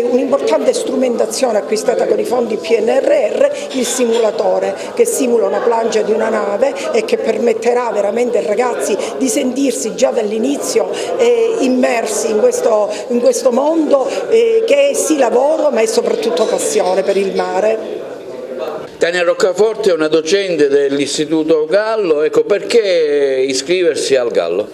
un'importante strumentazione acquistata con i fondi PNRR, il simulatore che simula una plancia di una nave e che permetterà veramente ai ragazzi di sentirsi già dall'inizio immersi in questo mondo che è sì lavoro ma è soprattutto passione per il mare. Tania Roccaforte è una docente dell'Istituto Gallo, ecco, perché iscriversi al Gallo?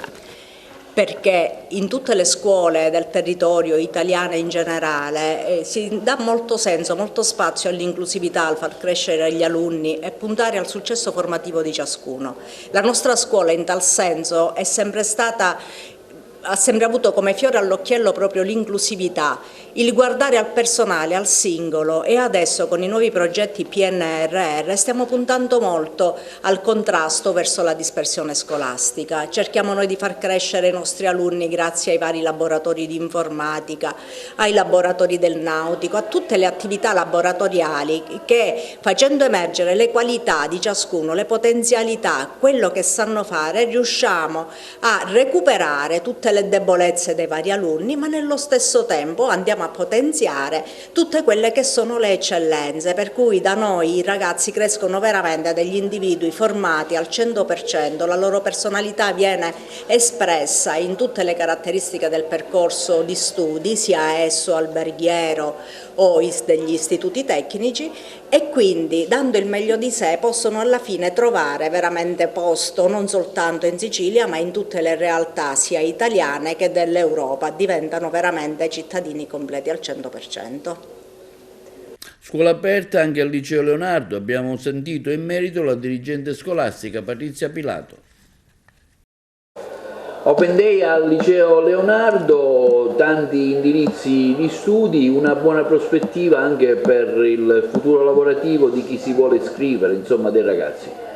Perché in tutte le scuole del territorio italiane in generale si dà molto senso, molto spazio all'inclusività, al far crescere gli alunni e puntare al successo formativo di ciascuno. La nostra scuola in tal senso è sempre stata ha sempre avuto come fiore all'occhiello proprio l'inclusività, il guardare al personale, al singolo, e adesso con i nuovi progetti PNRR stiamo puntando molto al contrasto verso la dispersione scolastica. Cerchiamo noi di far crescere i nostri alunni grazie ai vari laboratori di informatica, ai laboratori del nautico, a tutte le attività laboratoriali che, facendo emergere le qualità di ciascuno, le potenzialità, quello che sanno fare, riusciamo a recuperare tutte tutte le debolezze dei vari alunni, ma nello stesso tempo andiamo a potenziare tutte quelle che sono le eccellenze, per cui da noi i ragazzi crescono veramente degli individui formati al 100%, la loro personalità viene espressa in tutte le caratteristiche del percorso di studi, sia esso alberghiero o degli istituti tecnici, e quindi dando il meglio di sé possono alla fine trovare veramente posto non soltanto in Sicilia ma in tutte le realtà sia italiane che dell'Europa, diventano veramente cittadini completi al 100%. Scuola aperta anche al Liceo Leonardo, abbiamo sentito in merito la dirigente scolastica Patrizia Pilato. Open Day al Liceo Leonardo, tanti indirizzi di studi, una buona prospettiva anche per il futuro lavorativo di chi si vuole iscrivere, insomma dei ragazzi.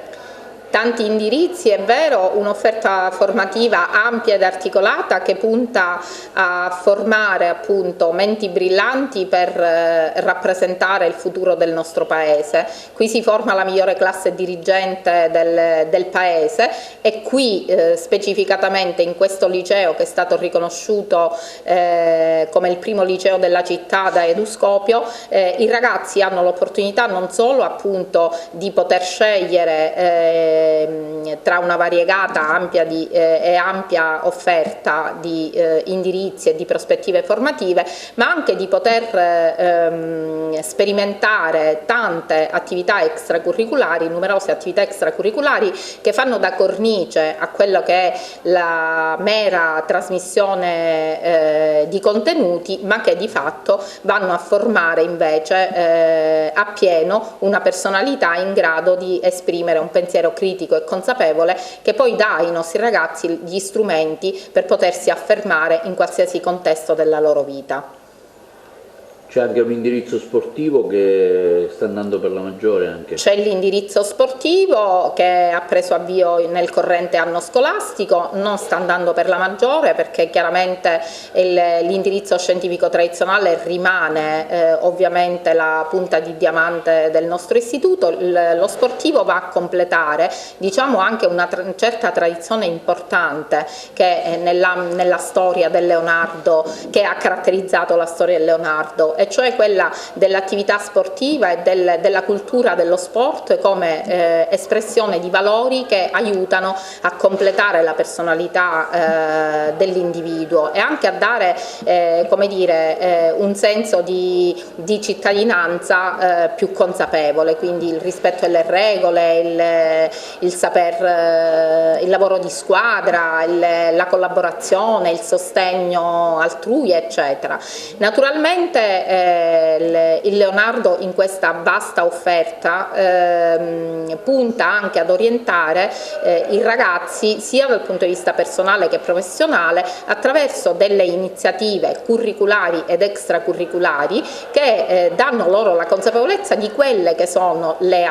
Tanti indirizzi, è vero, un'offerta formativa ampia ed articolata che punta a formare appunto menti brillanti per rappresentare il futuro del nostro Paese. Qui si forma la migliore classe dirigente del Paese e qui specificatamente in questo liceo che è stato riconosciuto come il primo liceo della città da Eduscopio, i ragazzi hanno l'opportunità non solo appunto di poter scegliere tra una variegata ampia offerta di indirizzi e di prospettive formative, ma anche di poter sperimentare tante attività extracurriculari, numerose attività extracurriculari che fanno da cornice a quello che è la mera trasmissione di contenuti, ma che di fatto vanno a formare invece appieno una personalità in grado di esprimere un pensiero critico e consapevole che poi dà ai nostri ragazzi gli strumenti per potersi affermare in qualsiasi contesto della loro vita. C'è anche un indirizzo sportivo che sta andando per la maggiore anche. C'è l'indirizzo sportivo che ha preso avvio nel corrente anno scolastico, non sta andando per la maggiore perché chiaramente l'indirizzo scientifico tradizionale rimane ovviamente la punta di diamante del nostro istituto. Lo sportivo va a completare diciamo anche una certa tradizione importante che è nella storia del Leonardo, che ha caratterizzato la storia del Leonardo, e cioè quella dell'attività sportiva e della cultura dello sport come espressione di valori che aiutano a completare la personalità dell'individuo e anche a dare come dire, un senso di cittadinanza più consapevole, quindi il rispetto delle regole, il lavoro di squadra, la collaborazione, il sostegno altrui, eccetera. Naturalmente il Leonardo in questa vasta offerta punta anche ad orientare i ragazzi sia dal punto di vista personale che professionale attraverso delle iniziative curriculari ed extracurriculari che danno loro la consapevolezza di quelle che sono le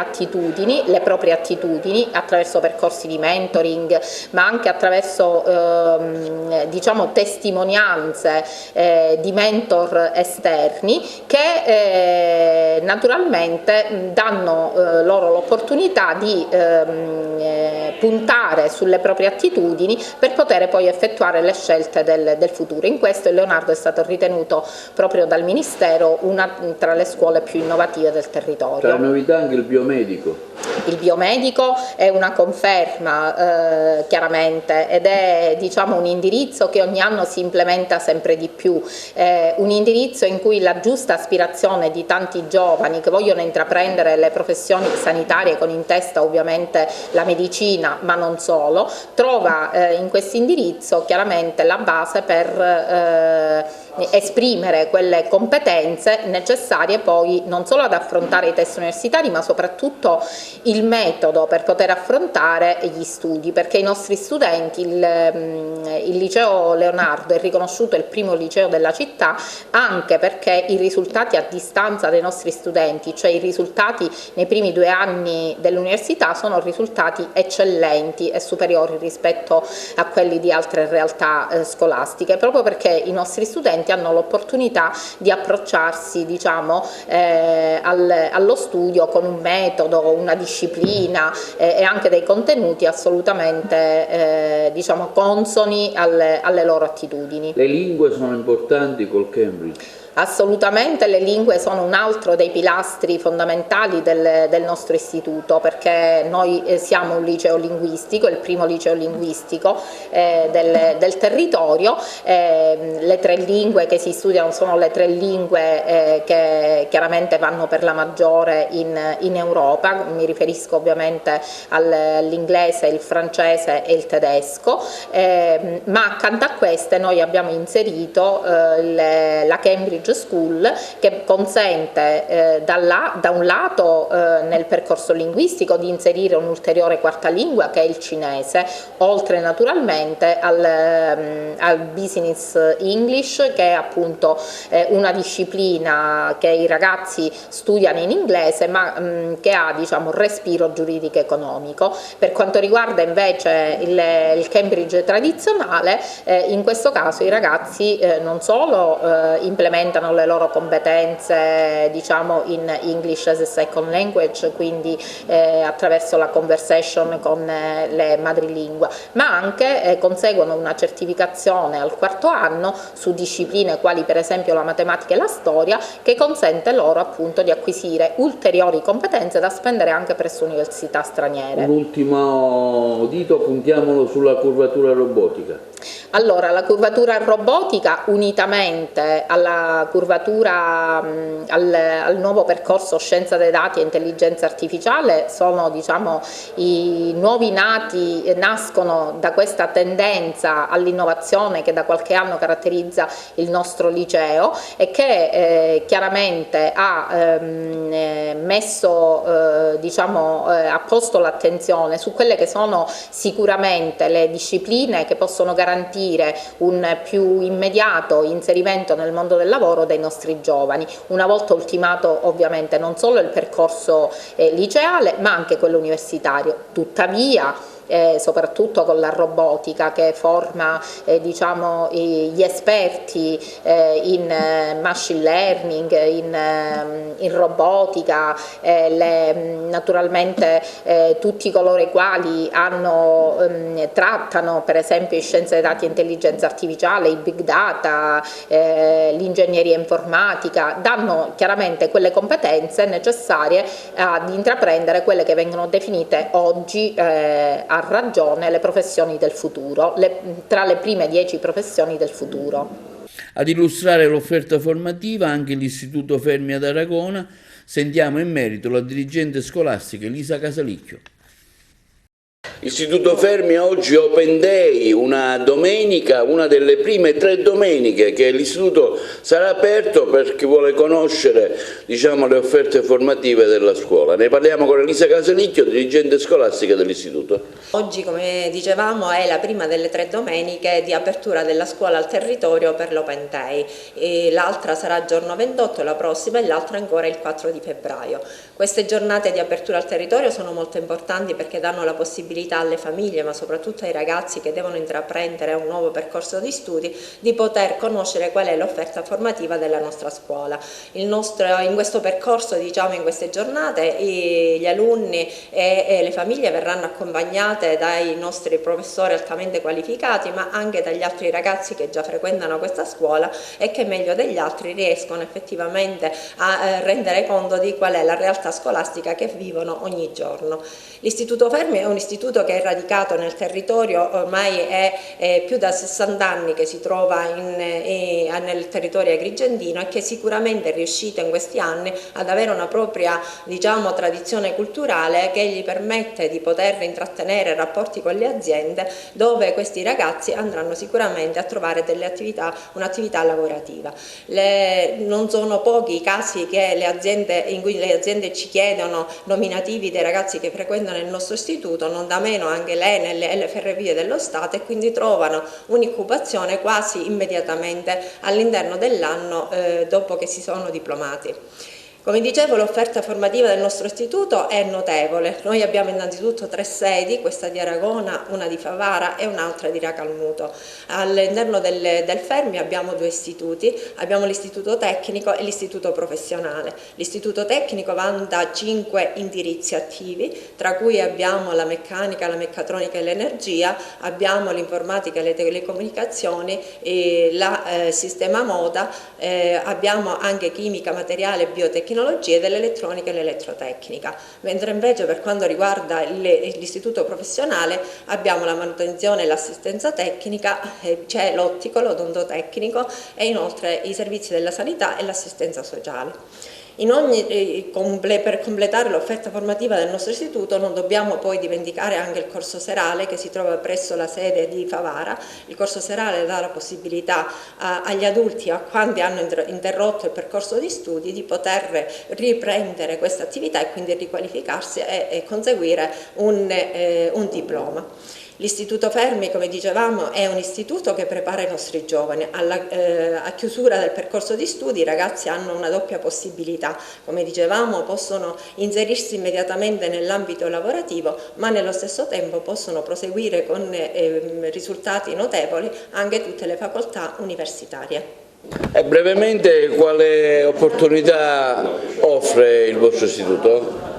proprie attitudini, attraverso percorsi di mentoring, ma anche attraverso diciamo testimonianze di mentor esterni che naturalmente danno loro l'opportunità di puntare sulle proprie attitudini per poter poi effettuare le scelte del futuro. In questo il Leonardo è stato ritenuto proprio dal Ministero una tra le scuole più innovative del territorio. Tra le novità anche il biomedico. Il biomedico è una conferma chiaramente ed è diciamo un indirizzo che ogni anno si implementa sempre di più, un indirizzo in cui la giusta aspirazione di tanti giovani che vogliono intraprendere le professioni sanitarie con in testa ovviamente la medicina ma non solo, trova in questo indirizzo chiaramente la base per esprimere quelle competenze necessarie poi non solo ad affrontare i test universitari ma soprattutto il metodo per poter affrontare gli studi, perché i nostri studenti, il liceo Leonardo è riconosciuto il primo liceo della città anche perché i risultati a distanza dei nostri studenti, cioè i risultati nei primi 2 anni dell'università sono risultati eccellenti eccellenti e superiori rispetto a quelli di altre realtà scolastiche, proprio perché i nostri studenti hanno l'opportunità di approcciarsi, diciamo, allo studio con un metodo, una disciplina e anche dei contenuti assolutamente diciamo, consoni alle loro attitudini. Le lingue sono importanti col Cambridge? Assolutamente, le lingue sono un altro dei pilastri fondamentali del nostro istituto, perché noi siamo un liceo linguistico, il primo liceo linguistico del territorio. Le 3 lingue che si studiano sono le 3 lingue che chiaramente vanno per la maggiore in Europa, mi riferisco ovviamente all'inglese, il francese e il tedesco, ma accanto a queste noi abbiamo inserito la Cambridge School, che consente da un lato nel percorso linguistico di inserire un'ulteriore quarta lingua che è il cinese, oltre naturalmente al business English, che è appunto una disciplina che i ragazzi studiano in inglese ma che ha, diciamo, respiro giuridico economico. Per quanto riguarda invece il Cambridge tradizionale, in questo caso i ragazzi non solo implementano le loro competenze, diciamo, in English as a second language, quindi attraverso la conversation con le madrelingua, ma anche conseguono una certificazione al 4º anno su discipline quali per esempio la matematica e la storia, che consente loro appunto di acquisire ulteriori competenze da spendere anche presso università straniere. Un ultimo dito, puntiamolo sulla curvatura robotica. Allora, la curvatura robotica, unitamente alla curvatura, al nuovo percorso scienza dei dati e intelligenza artificiale, sono, diciamo, i nuovi nati, nascono da questa tendenza all'innovazione che da qualche anno caratterizza il nostro liceo e che chiaramente ha messo, diciamo, ha posto l'attenzione su quelle che sono sicuramente le discipline che possono garantire un più immediato inserimento nel mondo del lavoro dei nostri giovani, una volta ultimato ovviamente non solo il percorso liceale ma anche quello universitario. Tuttavia, soprattutto con la robotica che forma diciamo, gli esperti in machine learning, in robotica, naturalmente tutti coloro i quali trattano per esempio scienze dei dati e intelligenza artificiale, i big data, l'ingegneria informatica, danno chiaramente quelle competenze necessarie ad intraprendere quelle che vengono definite oggi a ragione le professioni del futuro, tra le prime 10 professioni del futuro. Ad illustrare l'offerta formativa anche l'Istituto Fermi ad Aragona. Sentiamo in merito la dirigente scolastica Elisa Casalicchio. Istituto Fermi oggi Open Day, una domenica, una delle prime 3 domeniche che l'istituto sarà aperto per chi vuole conoscere, diciamo, le offerte formative della scuola. Ne parliamo con Elisa Casalicchio, dirigente scolastica dell'istituto. Oggi, come dicevamo, è la prima delle 3 domeniche di apertura della scuola al territorio per l'Open Day. L'altra sarà il giorno 28, la prossima, e l'altra ancora il 4 di febbraio. Queste giornate di apertura al territorio sono molto importanti perché danno la possibilità alle famiglie, ma soprattutto ai ragazzi che devono intraprendere un nuovo percorso di studi, di poter conoscere qual è l'offerta formativa della nostra scuola. In questo percorso, diciamo, in queste giornate, gli alunni e le famiglie verranno accompagnate dai nostri professori altamente qualificati, ma anche dagli altri ragazzi che già frequentano questa scuola e che meglio degli altri riescono effettivamente a rendere conto di qual è la realtà scolastica che vivono ogni giorno. L'Istituto Fermi è un istituto che è radicato nel territorio, ormai è più da 60 anni che si trova nel territorio agrigentino e che sicuramente è riuscito in questi anni ad avere una propria, diciamo, tradizione culturale che gli permette di poter intrattenere rapporti con le aziende, dove questi ragazzi andranno sicuramente a trovare un'attività lavorativa. Non sono pochi i casi in cui le aziende ci chiedono nominativi dei ragazzi che frequentano il nostro istituto, non da meno anche l'Enel e le Ferrovie dello Stato, e quindi trovano un'occupazione quasi immediatamente all'interno dell'anno dopo che si sono diplomati. Come dicevo, l'offerta formativa del nostro istituto è notevole. Noi abbiamo innanzitutto 3 sedi, questa di Aragona, una di Favara e un'altra di Racalmuto. All'interno del Fermi abbiamo 2 istituti, abbiamo l'istituto tecnico e l'istituto professionale. L'istituto tecnico vanta 5 indirizzi attivi, tra cui abbiamo la meccanica, la meccatronica e l'energia, abbiamo l'informatica e le telecomunicazioni, il sistema moda, abbiamo anche chimica, materiale e biotecnologia dell'elettronica e l'elettrotecnica, mentre invece per quanto riguarda l'istituto professionale abbiamo la manutenzione e l'assistenza tecnica, c'è l'ottico, l'odontotecnico e inoltre i servizi della sanità e l'assistenza sociale. Per completare l'offerta formativa del nostro istituto non dobbiamo poi dimenticare anche il corso serale che si trova presso la sede di Favara. Il corso serale dà la possibilità agli adulti, a quanti hanno interrotto il percorso di studi, di poter riprendere questa attività e quindi riqualificarsi e conseguire un diploma. L'Istituto Fermi, come dicevamo, è un istituto che prepara i nostri giovani. A chiusura del percorso di studi i ragazzi hanno una doppia possibilità. Come dicevamo, possono inserirsi immediatamente nell'ambito lavorativo, ma nello stesso tempo possono proseguire con risultati notevoli anche tutte le facoltà universitarie. E brevemente quale opportunità offre il vostro istituto?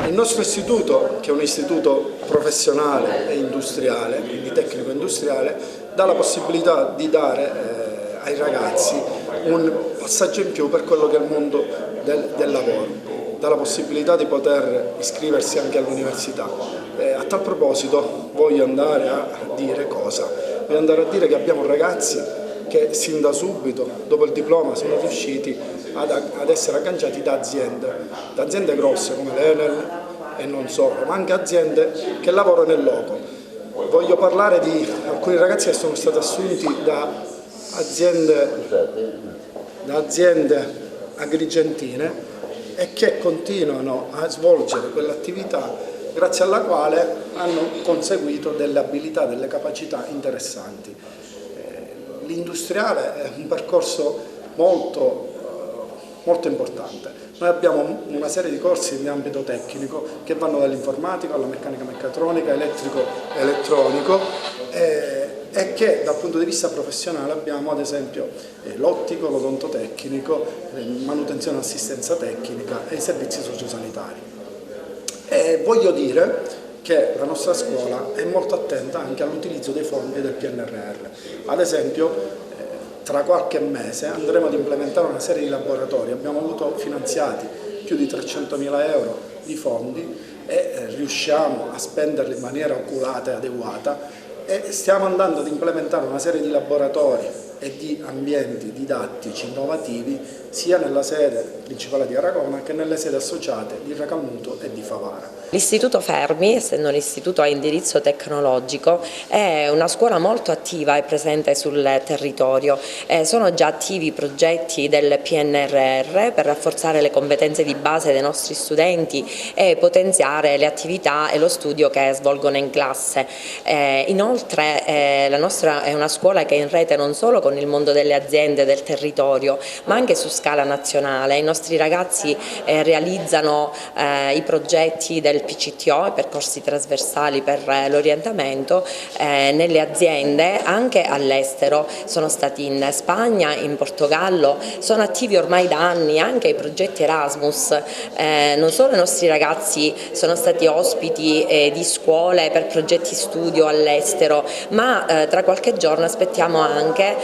Il nostro istituto, che è un istituto professionale e industriale, quindi tecnico industriale, dà la possibilità di dare ai ragazzi un passaggio in più per quello che è il mondo del lavoro, dà la possibilità di poter iscriversi anche all'università. A tal proposito voglio andare a dire cosa? Voglio andare a dire che abbiamo ragazzi che sin da subito, dopo il diploma, sono riusciti ad essere agganciati da aziende grosse come l'Enel e non solo, ma anche aziende che lavorano nel loco. Voglio parlare di alcuni ragazzi che sono stati assunti da aziende agrigentine e che continuano a svolgere quell'attività grazie alla quale hanno conseguito delle abilità, delle capacità interessanti. L'industriale è un percorso molto importante. Noi abbiamo una serie di corsi di ambito tecnico che vanno dall'informatica alla meccanica meccatronica, elettrico elettronico e che dal punto di vista professionale abbiamo ad esempio l'ottico, l'odontotecnico, manutenzione e assistenza tecnica e i servizi sociosanitari. E voglio dire che la nostra scuola è molto attenta anche all'utilizzo dei fondi del PNRR. Ad esempio, tra qualche mese andremo ad implementare una serie di laboratori, abbiamo avuto finanziati più di 300.000 euro di fondi e riusciamo a spenderli in maniera oculata e adeguata e stiamo andando ad implementare una serie di laboratori e di ambienti didattici innovativi sia nella sede principale di Aragona che nelle sedi associate di Racalmuto e di Favara. L'Istituto Fermi, essendo un istituto a indirizzo tecnologico, è una scuola molto attiva e presente sul territorio. Sono già attivi progetti del PNRR per rafforzare le competenze di base dei nostri studenti e potenziare le attività e lo studio che svolgono in classe. Inoltre la nostra è una scuola che è in rete non solo con il mondo delle aziende del territorio, ma anche su scala nazionale. I nostri ragazzi realizzano i progetti del PCTO, percorsi trasversali per l'orientamento, nelle aziende anche all'estero. Sono stati in Spagna, in Portogallo, sono attivi ormai da anni anche i progetti Erasmus. Non solo i nostri ragazzi sono stati ospiti di scuole per progetti studio all'estero, ma tra qualche giorno aspettiamo anche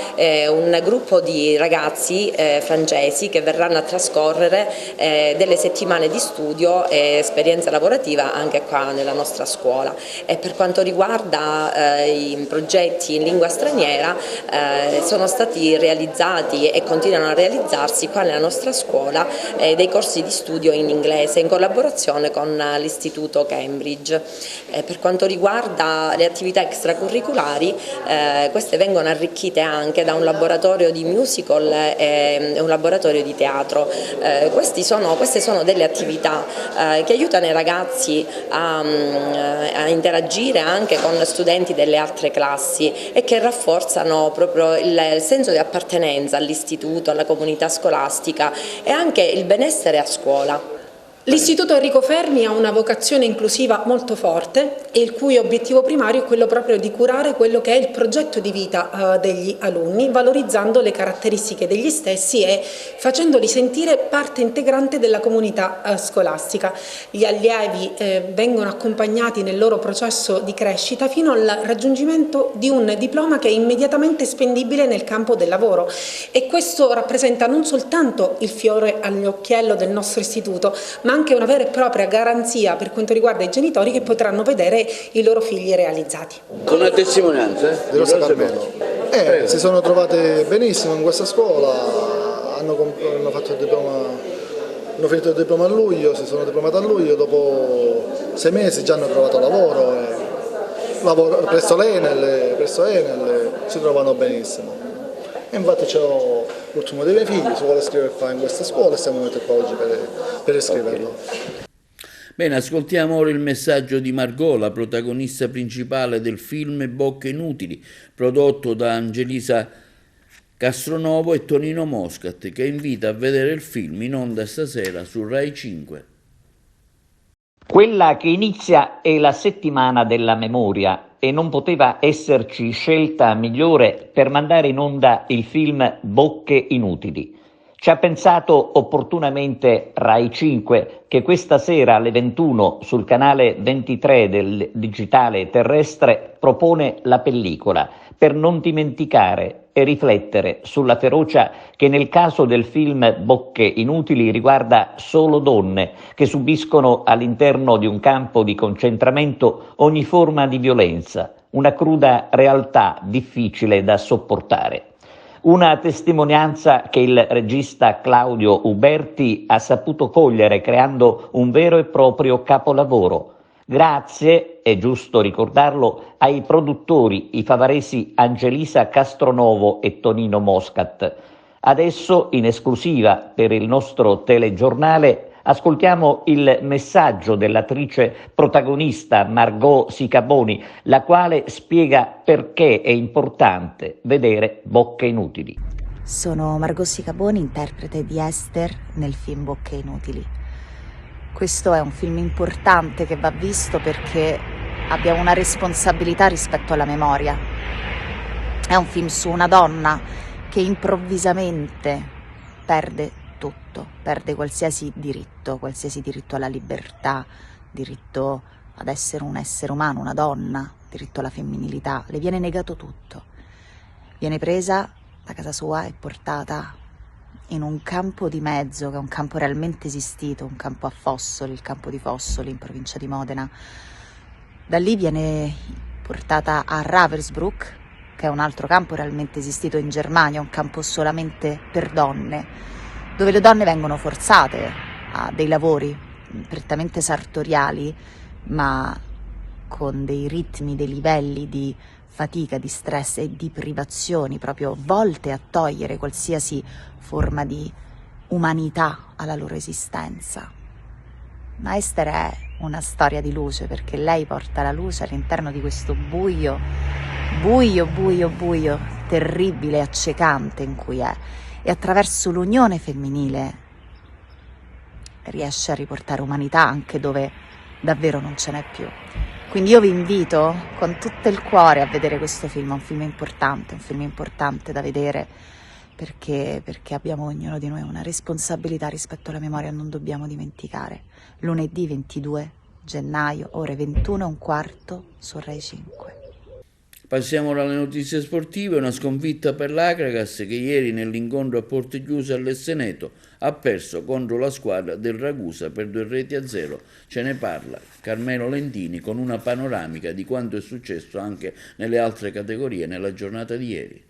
un gruppo di ragazzi francesi che verranno a trascorrere delle settimane di studio e esperienza lavorativa anche qua nella nostra scuola. E per quanto riguarda i progetti in lingua straniera, sono stati realizzati e continuano a realizzarsi qua nella nostra scuola dei corsi di studio in inglese in collaborazione con l'Istituto Cambridge. Per quanto riguarda le attività extracurriculari, queste vengono arricchite anche anche da un laboratorio di musical e un laboratorio di teatro. Queste sono delle attività che aiutano i ragazzi a interagire anche con studenti delle altre classi e che rafforzano proprio il senso di appartenenza all'istituto, alla comunità scolastica e anche il benessere a scuola. L'Istituto Enrico Fermi ha una vocazione inclusiva molto forte e il cui obiettivo primario è quello proprio di curare quello che è il progetto di vita degli alunni, valorizzando le caratteristiche degli stessi e facendoli sentire parte integrante della comunità scolastica. Gli allievi vengono accompagnati nel loro processo di crescita fino al raggiungimento di un diploma che è immediatamente spendibile nel campo del lavoro, e questo rappresenta non soltanto il fiore all'occhiello del nostro istituto, ma anche una vera e propria garanzia per quanto riguarda i genitori, che potranno vedere i loro figli realizzati. Con la testimonianza di Rosa Carmelo. Si sono trovate benissimo in questa scuola, hanno fatto il diploma, hanno finito il diploma a luglio, si sono diplomati a luglio, dopo 6 mesi già hanno trovato lavoro presso l'Enel, si trovano benissimo. E infatti c'ho l'ultimo dei miei figli, si vuole iscrivere qua in questa scuola e siamo venuti qua oggi per iscriverlo. Bene, ascoltiamo ora il messaggio di Margot, la protagonista principale del film Bocche Inutili, prodotto da Angelisa Castronovo e Tonino Moscat, che invita a vedere il film in onda stasera su Rai 5. Quella che inizia è la settimana della memoria e non poteva esserci scelta migliore per mandare in onda il film Bocche Inutili. Ci ha pensato opportunamente Rai 5, che questa sera alle 21 sul canale 23 del digitale terrestre propone la pellicola per non dimenticare e riflettere sulla ferocia che nel caso del film Bocche Inutili riguarda solo donne che subiscono all'interno di un campo di concentramento ogni forma di violenza, una cruda realtà difficile da sopportare. Una testimonianza che il regista Claudio Uberti ha saputo cogliere creando un vero e proprio capolavoro. Grazie, è giusto ricordarlo, ai produttori, i favaresi Angelisa Castronovo e Tonino Moscat. Adesso, in esclusiva per il nostro telegiornale, ascoltiamo il messaggio dell'attrice protagonista Margot Sicaboni, la quale spiega perché è importante vedere Bocche Inutili. Sono Margot Sicaboni, interprete di Esther nel film Bocche Inutili. Questo è un film importante che va visto perché abbiamo una responsabilità rispetto alla memoria. È un film su una donna che improvvisamente perde tutto, perde qualsiasi diritto alla libertà, diritto ad essere un essere umano, una donna, diritto alla femminilità. Le viene negato tutto. Viene presa da casa sua e portata in un campo di mezzo, che è un campo realmente esistito, un campo a Fossoli, il campo di Fossoli in provincia di Modena. Da lì viene portata a Ravensbrück, che è un altro campo realmente esistito in Germania, un campo solamente per donne, dove le donne vengono forzate a dei lavori prettamente sartoriali, ma con dei ritmi, dei livelli di fatica, di stress e di privazioni proprio volte a togliere qualsiasi forma di umanità alla loro esistenza. Ma Esther è una storia di luce, perché lei porta la luce all'interno di questo buio, terribile e accecante in cui è, e attraverso l'unione femminile riesce a riportare umanità anche dove davvero non ce n'è più. Quindi io vi invito con tutto il cuore a vedere questo film, è un film importante da vedere, perché abbiamo ognuno di noi una responsabilità rispetto alla memoria, non dobbiamo dimenticare. Lunedì 22 gennaio, ore 21:15 su Rai 5. Passiamo ora alle notizie sportive. Una sconfitta per l'Akragas, che ieri nell'incontro a porte chiuse all'Esseneto ha perso contro la squadra del Ragusa per 2-0. Ce ne parla Carmelo Lentini con una panoramica di quanto è successo anche nelle altre categorie nella giornata di ieri.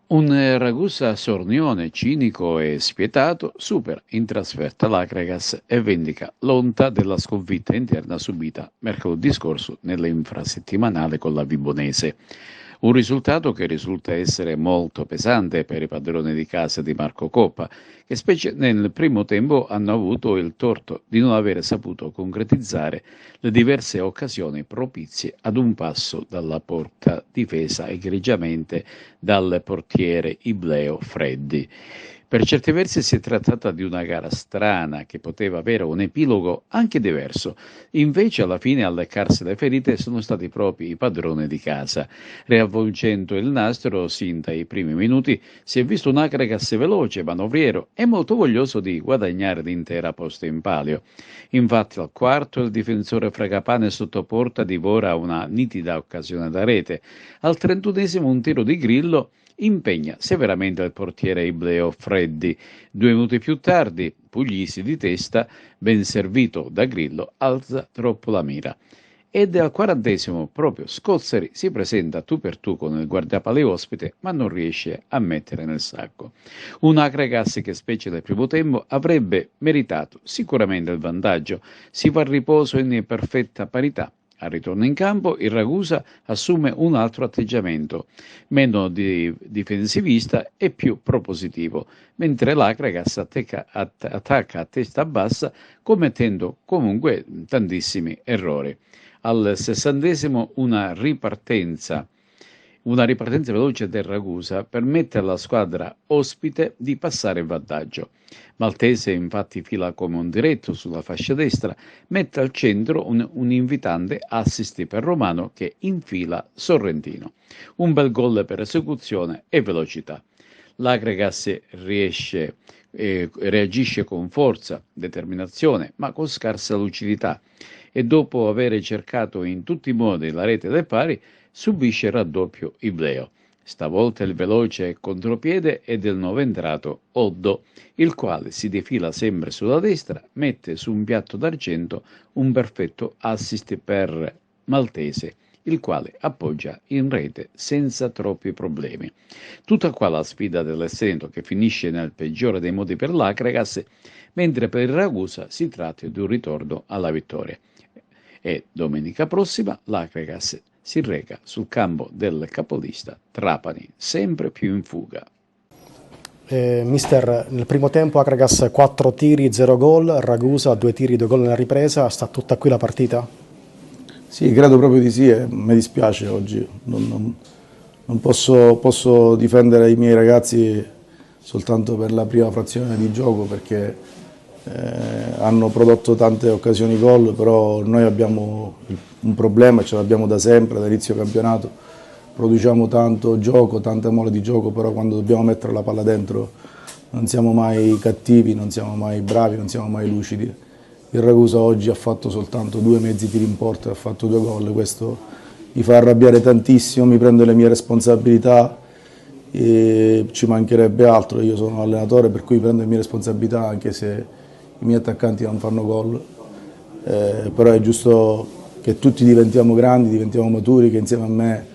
Un Ragusa sornione, cinico e spietato supera in trasferta l'Akragas e vendica l'onta della sconfitta interna subita mercoledì scorso nell'infrasettimanale con la Vibonese. Un risultato che risulta essere molto pesante per i padroni di casa di Marco Coppa, che specie nel primo tempo hanno avuto il torto di non aver saputo concretizzare le diverse occasioni propizie ad un passo dalla porta difesa egregiamente dal portiere Ibleo Freddi. Per certi versi si è trattata di una gara strana che poteva avere un epilogo anche diverso. Invece alla fine a leccarsi le ferite sono stati proprio i padroni di casa. Riavvolgendo il nastro sin dai primi minuti si è visto un Akragas veloce, manovriero e molto voglioso di guadagnare l'intera posta in palio. Infatti al quarto il difensore Fragapane sotto porta divora una nitida occasione da rete. Al 31esimo un tiro di Grillo impegna severamente il portiere Ibleo Freddi. 2 minuti più tardi, Puglisi di testa, ben servito da Grillo, alza troppo la mira. Ed al 40esimo proprio Scozzeri si presenta tu per tu con il guardapalle ospite, ma non riesce a mettere nel sacco. Un Akragas che specie nel primo tempo avrebbe meritato sicuramente il vantaggio. Si va a riposo in perfetta parità. Al ritorno in campo il Ragusa assume un altro atteggiamento, meno difensivista e più propositivo, mentre l'Akragas attacca a testa bassa commettendo comunque tantissimi errori. Al 60esimo una ripartenza veloce del Ragusa permette alla squadra ospite di passare in vantaggio. Maltese infatti fila come un diretto sulla fascia destra, mette al centro un invitante assist per Romano che infila Sorrentino. Un bel gol per esecuzione e velocità. L'Akragas reagisce con forza, determinazione, ma con scarsa lucidità e dopo aver cercato in tutti i modi la rete del pari, subisce il raddoppio Ibleo. Stavolta il veloce contropiede è del nuovo entrato Oddo, il quale si defila sempre sulla destra, mette su un piatto d'argento un perfetto assist per Maltese, il quale appoggia in rete senza troppi problemi. Tutta qua la sfida dell'Essento che finisce nel peggiore dei modi per l'Akragas, mentre per il Ragusa si tratta di un ritorno alla vittoria. E domenica prossima l'Akragas si reca sul campo del capolista Trapani, sempre più in fuga. Mister, nel primo tempo Akragas 4 tiri, 0 gol, Ragusa 2 tiri, 2 gol nella ripresa, sta tutta qui la partita? Sì, credo proprio di sì e mi dispiace oggi, non posso difendere i miei ragazzi soltanto per la prima frazione di gioco perché hanno prodotto tante occasioni gol, però noi abbiamo un problema, ce l'abbiamo da sempre, dall'inizio campionato, produciamo tanto gioco, tante mole di gioco, però quando dobbiamo mettere la palla dentro non siamo mai cattivi, non siamo mai bravi, non siamo mai lucidi. Il Ragusa oggi ha fatto soltanto 2 mezzi tiri in porta e ha fatto 2 gol, questo mi fa arrabbiare tantissimo, mi prendo le mie responsabilità e ci mancherebbe altro, io sono allenatore per cui prendo le mie responsabilità anche se i miei attaccanti non fanno gol, però è giusto che tutti diventiamo grandi, diventiamo maturi, che insieme a me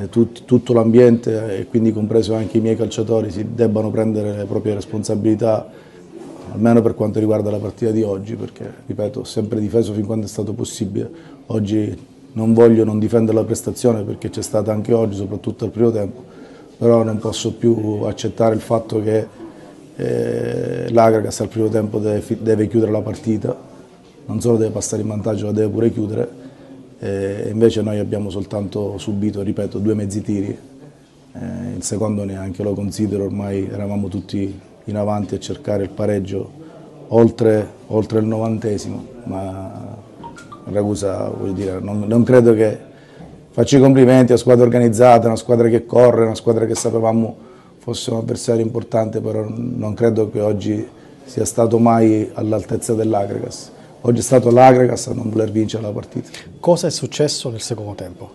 tutto l'ambiente e quindi compreso anche i miei calciatori si debbano prendere le proprie responsabilità, almeno per quanto riguarda la partita di oggi, perché ripeto ho sempre difeso fin quando è stato possibile, oggi non voglio non difendere la prestazione perché c'è stata anche oggi, soprattutto al primo tempo, però non posso più accettare il fatto che l'Akragas al primo tempo deve chiudere la partita, non solo deve passare in vantaggio ma deve pure chiudere, invece noi abbiamo soltanto subito, ripeto, 2 mezzi tiri, il secondo neanche lo considero, ormai eravamo tutti in avanti a cercare il pareggio oltre il 90esimo, ma Ragusa, voglio dire, non credo che faccio i complimenti a squadra organizzata, una squadra che corre, una squadra che sapevamo fosse un avversario importante, però non credo che oggi sia stato mai all'altezza dell'Akragas. Oggi è stato l'Akragas a non voler vincere la partita. Cosa è successo nel secondo tempo?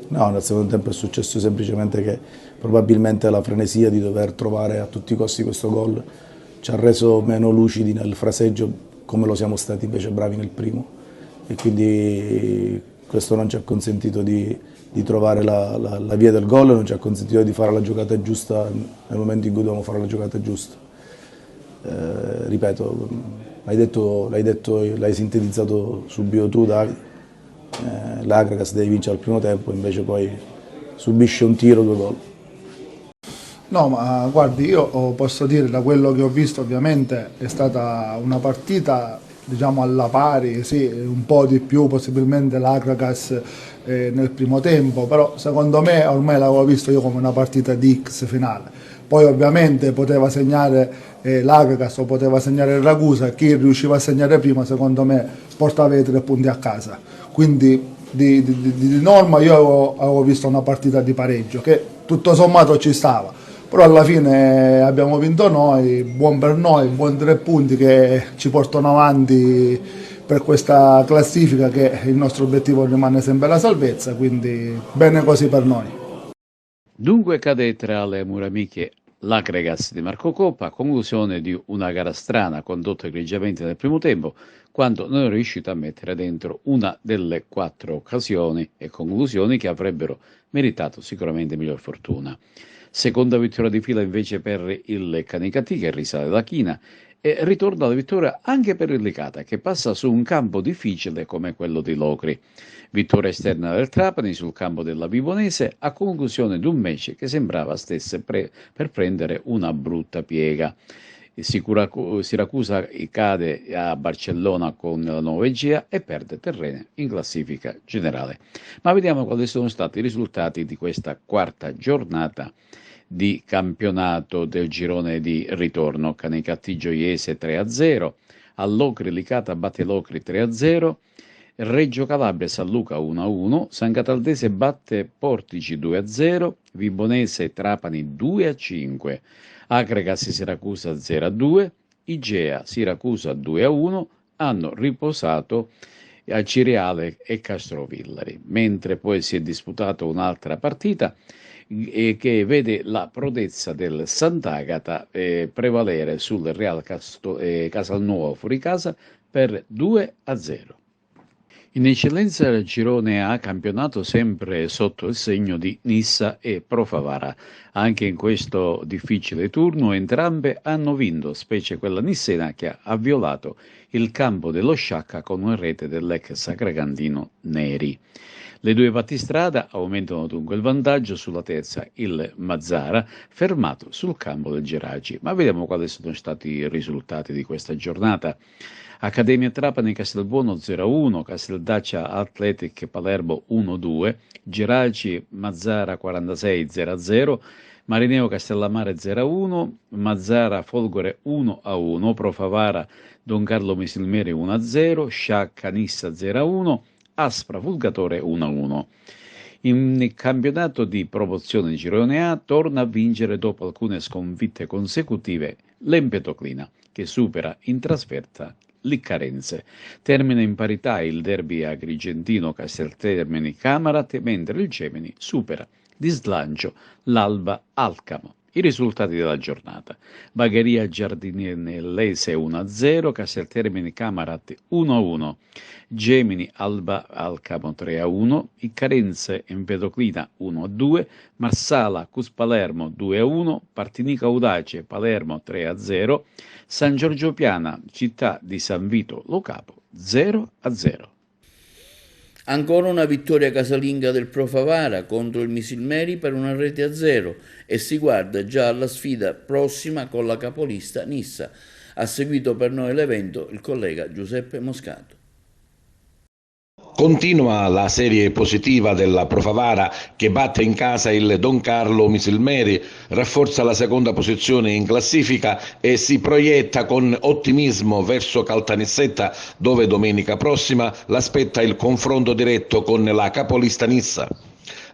No, nel secondo tempo è successo semplicemente che probabilmente la frenesia di dover trovare a tutti i costi questo gol ci ha reso meno lucidi nel fraseggio come lo siamo stati invece bravi nel primo e quindi questo non ci ha consentito di trovare la via del gol, non ci ha consentito di fare la giocata giusta nel momento in cui dovevamo fare la giocata giusta. Ripeto, l'hai sintetizzato subito tu, Davide, l'Akragas deve vincere al primo tempo, invece poi subisce un tiro, 2 gol. No, ma guardi, io posso dire, da quello che ho visto, ovviamente è stata una partita, diciamo, alla pari, sì, un po' di più possibilmente l'Akragas nel primo tempo, però secondo me ormai l'avevo visto io come una partita di X finale. Poi ovviamente poteva segnare l'Akragas o poteva segnare il Ragusa, chi riusciva a segnare prima secondo me portava i 3 punti a casa. Quindi di norma io avevo visto una partita di pareggio che tutto sommato ci stava. Però alla fine abbiamo vinto noi, buon per noi, buon 3 punti che ci portano avanti per questa classifica, che il nostro obiettivo rimane sempre la salvezza, quindi bene così per noi. Dunque cade tra le mura amiche l'Akragas di Marco Coppa, conclusione di una gara strana condotta egregiamente nel primo tempo, quando non è riuscito a mettere dentro una delle 4 occasioni e conclusioni che avrebbero meritato sicuramente miglior fortuna. Seconda vittoria di fila invece per il Canicattì, che risale da china, e ritorna alla vittoria anche per il Licata, che passa su un campo difficile come quello di Locri. Vittoria esterna del Trapani sul campo della Vibonese, a conclusione di un match che sembrava stesse per prendere una brutta piega. Siracusa cade a Barcellona con la Nuova Egea e perde terreno in classifica generale. Ma vediamo quali sono stati i risultati di questa quarta giornata di campionato del girone di ritorno. Canicattì Gioiese 3-0, a Locri Licata batte Locri 3-0, Reggio Calabria San Luca 1-1, San Cataldese batte Portici 2-0, Vibonese Trapani 2-5, Akragas Siracusa 0-2, Igea Siracusa 2-1 hanno riposato a Cireale e Castrovillari, mentre poi si è disputata un'altra partita che vede la prodezza del Sant'Agata prevalere sul Real Casalnuovo fuori casa per 2-0. In eccellenza il girone A campionato sempre sotto il segno di Nissa e Pro Favara. Anche in questo difficile turno entrambe hanno vinto, specie quella nissena che ha violato il campo dello Sciacca con una rete dell'ex Sacragantino Neri. Le due battistrada aumentano dunque il vantaggio sulla terza, il Mazzara, fermato sul campo del Geraci. Ma vediamo quali sono stati i risultati di questa giornata. Accademia Trapani Castelbuono 0-1, Casteldaccia Athletic Palermo 1-2, Geraci Mazzara 46 0-0, Marineo Castellamare 0-1, Mazzara Folgore 1-1, Pro Favara Don Carlo Misilmeri 1-0, Sciacca Nissa 0-1, Aspra Fulgatore 1-1. In campionato di promozione di girone A torna a vincere dopo alcune sconfitte consecutive l'Empetoclina, che supera in trasferta Liccarense. Termina in parità il derby agrigentino Casteltermini Camarat, mentre il Gemini supera di slancio l'Alba Alcamo. I risultati della giornata: Bagheria Giardinellese 1-0, Casteltermini Camarat 1-1, Gemini Alba Alcamo 3-1, Iccarense Empedoclina 1-2, Marsala Cuspalermo 2-1, Partinica Audace Palermo 3-0, San Giorgio Piana Città di San Vito Lo Capo 0-0. Ancora una vittoria casalinga del Pro Favara contro il Misilmeri per 1-0 e si guarda già alla sfida prossima con la capolista Nissa. Ha seguito per noi l'evento il collega Giuseppe Moscato. Continua la serie positiva della Pro Favara, che batte in casa il Don Carlo Misilmeri, rafforza la seconda posizione in classifica e si proietta con ottimismo verso Caltanissetta, dove domenica prossima l'aspetta il confronto diretto con la capolista Nissa.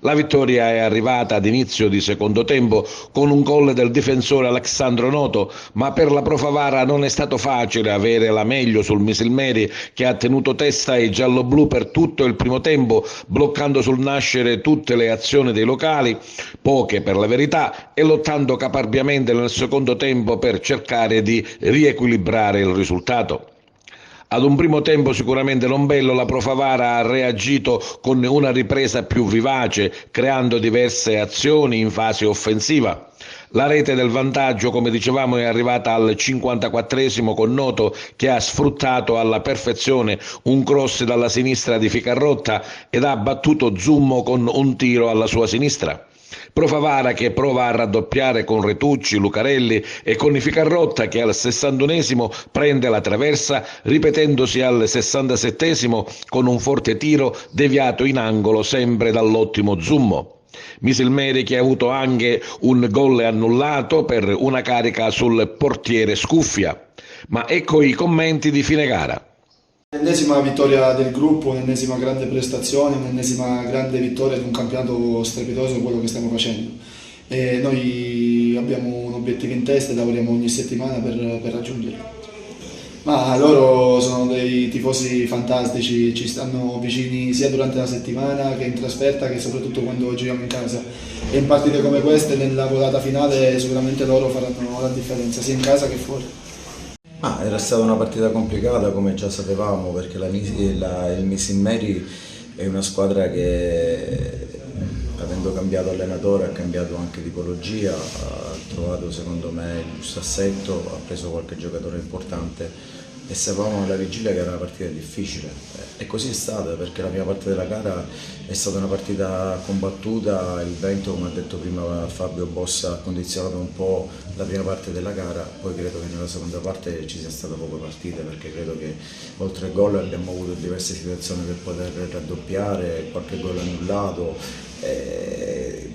La vittoria è arrivata ad inizio di secondo tempo con un gol del difensore Alessandro Noto, ma per la Pro Favara non è stato facile avere la meglio sul Misilmeri, che ha tenuto testa ai gialloblu per tutto il primo tempo, bloccando sul nascere tutte le azioni dei locali, poche per la verità, e lottando caparbiamente nel secondo tempo per cercare di riequilibrare il risultato. Ad un primo tempo sicuramente non bello, la Pro Favara ha reagito con una ripresa più vivace, creando diverse azioni in fase offensiva. La rete del vantaggio, come dicevamo, è arrivata al 54esimo con Noto, che ha sfruttato alla perfezione un cross dalla sinistra di Ficarrotta ed ha battuto Zummo con un tiro alla sua sinistra. Pro Favara che prova a raddoppiare con Retucci, Lucarelli e con Ficarrotta che al 61esimo prende la traversa, ripetendosi al 67esimo con un forte tiro deviato in angolo sempre dall'ottimo Zummo. Misilmeri che ha avuto anche un gol annullato per una carica sul portiere Scuffia. Ma ecco i commenti di fine gara. L'ennesima vittoria del gruppo, un'ennesima grande prestazione, un'ennesima grande vittoria di un campionato strepitoso, quello che stiamo facendo. E noi abbiamo un obiettivo in testa e lavoriamo ogni settimana per raggiungerlo. Ma loro sono dei tifosi fantastici, ci stanno vicini sia durante la settimana che in trasferta, che soprattutto quando giochiamo in casa. E in partite come queste, nella volata finale, sicuramente loro faranno la differenza, sia in casa che fuori. Era stata una partita complicata, come già sapevamo, perché il Misilmeri è una squadra che, avendo cambiato allenatore, ha cambiato anche tipologia, ha trovato secondo me il giusto assetto, ha preso qualche giocatore importante e sapevamo alla vigilia che era una partita difficile. E così è stata, perché la prima parte della gara è stata una partita combattuta, il vento, come ha detto prima Fabio Bossa, ha condizionato un po' la prima parte della gara, poi credo che nella seconda parte ci sia stata poca partita, perché credo che oltre al gol abbiamo avuto diverse situazioni per poter raddoppiare, qualche gol annullato.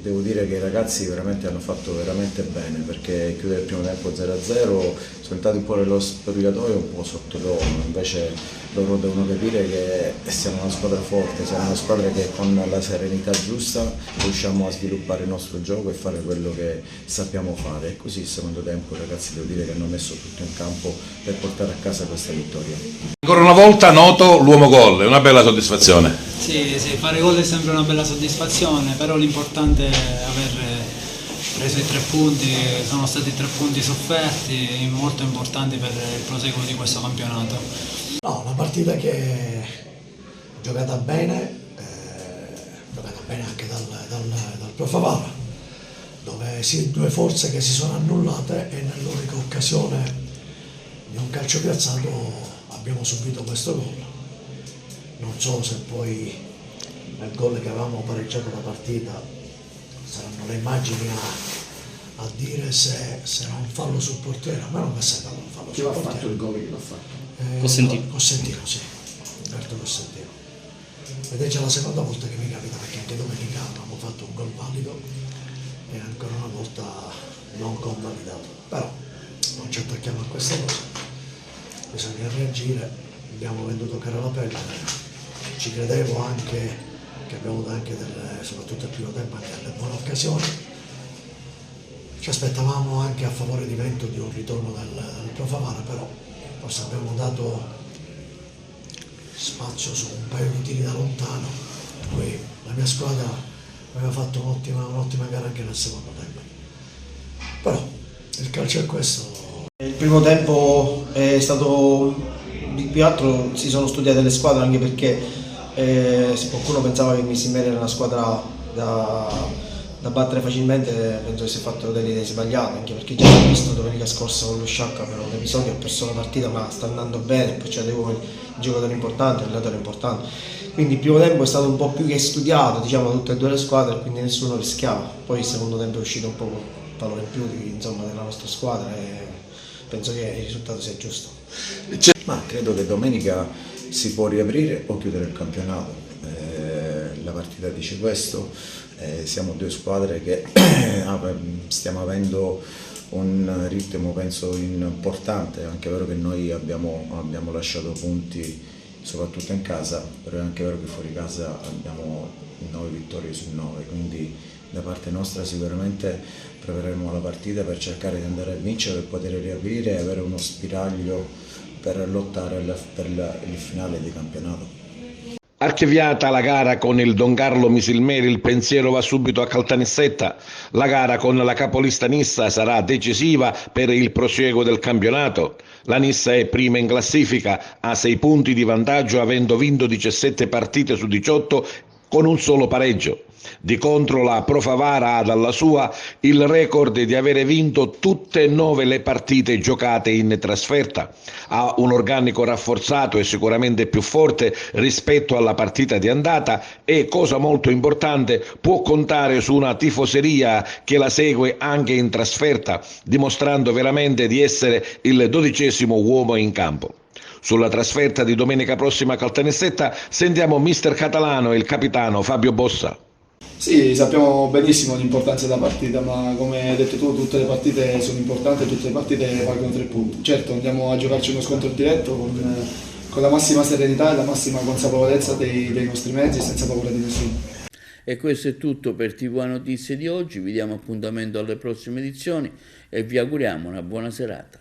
Devo dire che i ragazzi veramente hanno fatto veramente bene, perché chiudere il primo tempo 0-0, sono entrati un po' nello spogliatoio un po' sotto loro, invece loro devono capire che siamo una squadra forte, siamo una squadra che con la serenità giusta riusciamo a sviluppare il nostro gioco e fare quello che sappiamo fare. E così il secondo tempo i ragazzi devo dire che hanno messo tutto in campo per portare a casa questa vittoria. Ancora una volta Noto l'uomo gol, è una bella soddisfazione. Sì, fare gol è sempre una bella soddisfazione, però l'importante è aver preso i 3 punti, sono stati 3 punti sofferti, molto importanti per il proseguo di questo campionato. No, una partita che è giocata bene anche dal Pro Favara, dove sì, 2 forze che si sono annullate e nell'unica occasione di un calcio piazzato abbiamo subito questo gol. Non so se poi nel gol che avevamo pareggiato la partita saranno le immagini a dire se era un fallo sul portiere. A me non mi è sembrato un fallo sul portiere. Chi l'ha fatto il gol? Chi l'ha fatto? Costantino, sì, Alberto Costantino. Ed è già la seconda volta che mi capita, perché anche domenica abbiamo fatto un gol valido e ancora una volta non convalidato. Però non ci attacchiamo a questa cosa, bisogna reagire, abbiamo venduto cara la pelle, ci credevo anche che abbiamo avuto anche soprattutto il primo tempo, anche delle buone occasioni. Ci aspettavamo anche a favore di vento di un ritorno del Pro Favara, però forse abbiamo dato spazio su un paio di tiri da lontano. Poi la mia squadra aveva fatto un'ottima gara anche nel secondo tempo. Però il calcio è questo. Il primo tempo è stato più che altro, si sono studiate le squadre, anche perché qualcuno pensava che Misilmeri era una squadra da battere facilmente. Penso che si è fatto delle idee sbagliate, anche perché già l'ho visto domenica scorsa con lo Sciacca per un episodio, ha perso la partita, ma sta andando bene, poi c'è dei giocatori importanti, allenatori importanti. Quindi il primo tempo è stato un po' più che studiato, diciamo, tutte e 2 le squadre, quindi nessuno rischiava. Poi il secondo tempo è uscito un po' con valore in più della nostra squadra e penso che il risultato sia giusto. Ma credo che domenica si può riaprire o chiudere il campionato. La partita dice questo. Siamo 2 squadre che stiamo avendo un ritmo penso importante, è anche vero che noi abbiamo lasciato punti soprattutto in casa, però è anche vero che fuori casa abbiamo 9 vittorie su 9, quindi da parte nostra sicuramente proveremo la partita per cercare di andare a vincere, per poter riaprire e avere uno spiraglio per lottare per il finale di campionato. Archiviata la gara con il Don Carlo Misilmeri, il pensiero va subito a Caltanissetta. La gara con la capolista Nissa sarà decisiva per il prosieguo del campionato. La Nissa è prima in classifica, ha 6 punti di vantaggio avendo vinto 17 partite su 18 con un solo pareggio. Di contro la Pro Favara ha dalla sua il record di avere vinto tutte e 9 le partite giocate in trasferta. Ha un organico rafforzato e sicuramente più forte rispetto alla partita di andata e, cosa molto importante, può contare su una tifoseria che la segue anche in trasferta, dimostrando veramente di essere il 12° uomo in campo. Sulla trasferta di domenica prossima a Caltanissetta sentiamo mister Catalano e il capitano Fabio Bossa. Sì, sappiamo benissimo l'importanza della partita, ma come hai detto tu, tutte le partite sono importanti, tutte le partite valgono 3 punti. Certo, andiamo a giocarci uno scontro diretto con la massima serenità e la massima consapevolezza dei nostri mezzi, senza paura di nessuno. E questo è tutto per TV Notizie di oggi, vi diamo appuntamento alle prossime edizioni e vi auguriamo una buona serata.